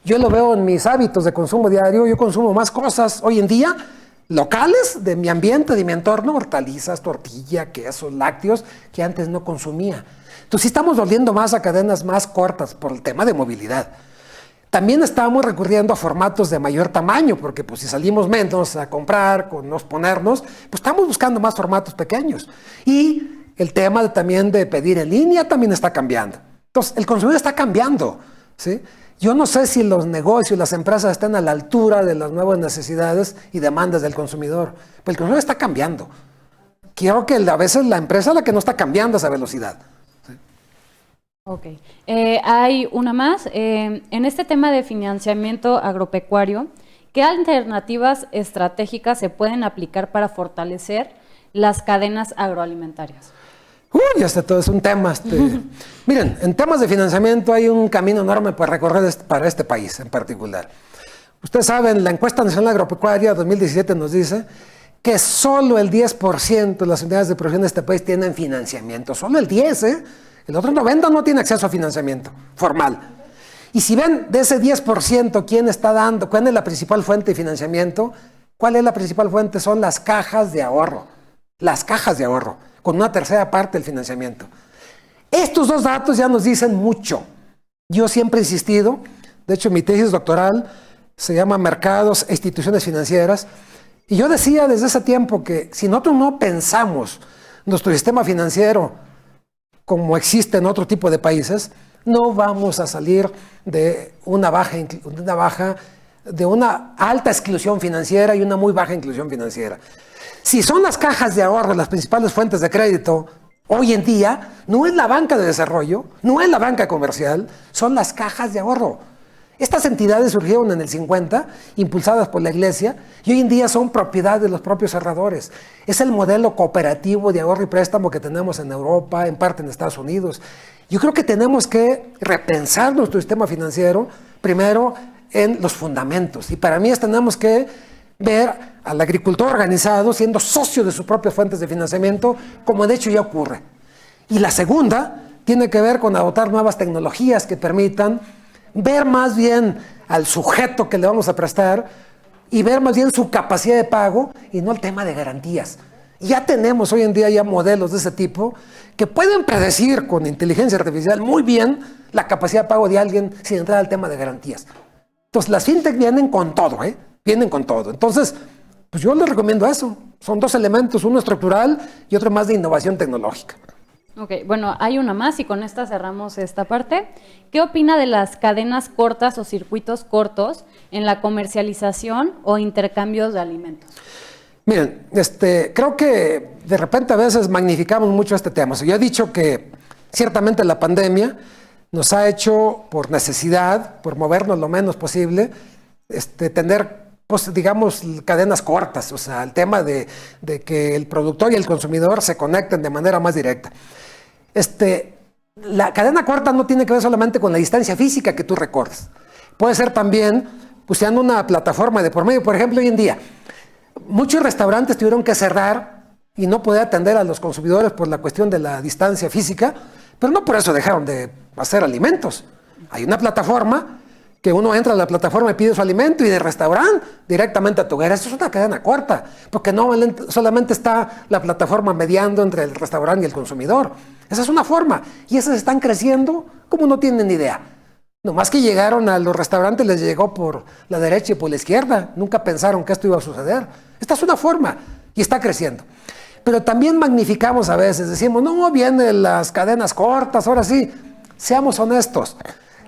Yo lo veo en mis hábitos de consumo diario, yo consumo más cosas hoy en día, locales, de mi ambiente, de mi entorno, hortalizas, tortilla, quesos, lácteos, que antes no consumía. Entonces, sí estamos volviendo más a cadenas más cortas por el tema de movilidad. También estamos recurriendo a formatos de mayor tamaño, porque pues si salimos menos a comprar, con nos ponernos, pues estamos buscando más formatos pequeños. Y el tema también de pedir en línea también está cambiando. Entonces, el consumidor está cambiando, ¿sí? Yo no sé si los negocios, las empresas están a la altura de las nuevas necesidades y demandas del consumidor, pero el consumidor está cambiando. Creo que a veces la empresa es la que no está cambiando a esa velocidad. ¿Sí? Ok. Hay una más. En este tema de financiamiento agropecuario, ¿qué alternativas estratégicas se pueden aplicar para fortalecer las cadenas agroalimentarias? Uy, todo es un tema. Miren, en temas de financiamiento hay un camino enorme por recorrer para este país en particular. Ustedes saben, la encuesta nacional agropecuaria 2017 nos dice que solo el 10% de las unidades de producción de este país tienen financiamiento. Solo el 10%, ¿eh? El otro 90% no tiene acceso a financiamiento formal. Y si ven de ese 10%, ¿quién está dando? ¿Cuál es la principal fuente de financiamiento? ¿Cuál es la principal fuente? Son las cajas de ahorro. Las cajas de ahorro, con una tercera parte del financiamiento. Estos dos datos ya nos dicen mucho. Yo siempre he insistido, de hecho mi tesis doctoral se llama Mercados e Instituciones Financieras, y yo decía desde ese tiempo que si nosotros no pensamos nuestro sistema financiero como existe en otro tipo de países, no vamos a salir de una alta exclusión financiera y una muy baja inclusión financiera. Si son las cajas de ahorro las principales fuentes de crédito, hoy en día no es la banca de desarrollo, no es la banca comercial, son las cajas de ahorro. Estas entidades surgieron en el 50, impulsadas por la Iglesia, y hoy en día son propiedad de los propios ahorradores. Es el modelo cooperativo de ahorro y préstamo que tenemos en Europa, en parte en Estados Unidos. Yo creo que tenemos que repensar nuestro sistema financiero, primero en los fundamentos. Y para mí tenemos que ver al agricultor organizado siendo socio de sus propias fuentes de financiamiento, como de hecho ya ocurre. Y la segunda tiene que ver con adoptar nuevas tecnologías que permitan ver más bien al sujeto que le vamos a prestar y ver más bien su capacidad de pago y no el tema de garantías. Ya tenemos hoy en día ya modelos de ese tipo que pueden predecir con inteligencia artificial muy bien la capacidad de pago de alguien sin entrar al tema de garantías. Entonces las fintech vienen con todo, ¿eh? Vienen con todo. Entonces, pues yo les recomiendo eso. Son dos elementos, uno estructural y otro más de innovación tecnológica. Ok, bueno, hay una más y con esta cerramos esta parte. ¿Qué opina de las cadenas cortas o circuitos cortos en la comercialización o intercambios de alimentos? Miren, creo que de repente a veces magnificamos mucho este tema. O sea, yo he dicho que ciertamente la pandemia nos ha hecho por necesidad, por movernos lo menos posible, tener, pues, digamos, cadenas cortas. O sea, el tema de que el productor y el consumidor se conecten de manera más directa. La cadena corta no tiene que ver solamente con la distancia física que tú recorres. Puede ser también usando una plataforma de por medio. Por ejemplo, hoy en día, muchos restaurantes tuvieron que cerrar y no poder atender a los consumidores por la cuestión de la distancia física, pero no por eso dejaron de hacer alimentos. Hay una plataforma que uno entra a la plataforma y pide su alimento y del restaurante directamente a tu hogar. Eso es una cadena corta, porque no solamente está la plataforma mediando entre el restaurante y el consumidor. Esa es una forma, y esas están creciendo como no tienen ni idea. Nomás que llegaron a los restaurantes, les llegó por la derecha y por la izquierda. Nunca pensaron que esto iba a suceder. Esta es una forma y está creciendo. Pero también magnificamos a veces, decimos, no, vienen las cadenas cortas, ahora sí. Seamos honestos,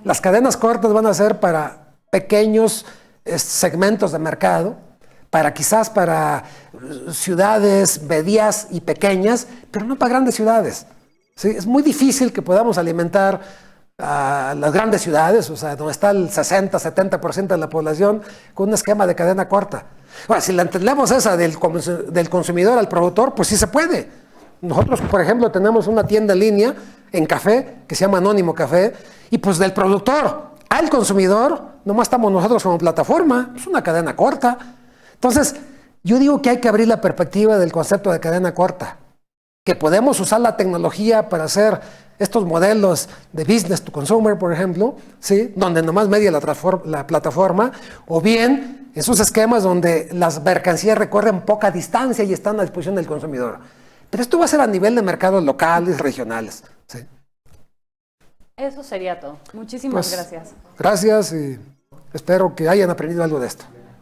las cadenas cortas van a ser para pequeños segmentos de mercado, quizás para ciudades medias y pequeñas, pero no para grandes ciudades. ¿Sí? Es muy difícil que podamos alimentar a las grandes ciudades, o sea, donde está el 60-70% de la población, con un esquema de cadena corta. Bueno, si la entendemos esa del consumidor al productor, pues sí se puede. Nosotros, por ejemplo, tenemos una tienda en línea en café que se llama Anónimo Café, y pues del productor al consumidor, nomás estamos nosotros como plataforma, es una cadena corta. Entonces, yo digo que hay que abrir la perspectiva del concepto de cadena corta, que podemos usar la tecnología para hacer estos modelos de business to consumer, por ejemplo, ¿sí? Donde nomás media la plataforma, o bien esos esquemas donde las mercancías recorren poca distancia y están a disposición del consumidor. Pero esto va a ser a nivel de mercados locales, regionales. ¿Sí? Eso sería todo. Muchísimas gracias. Gracias y espero que hayan aprendido algo de esto.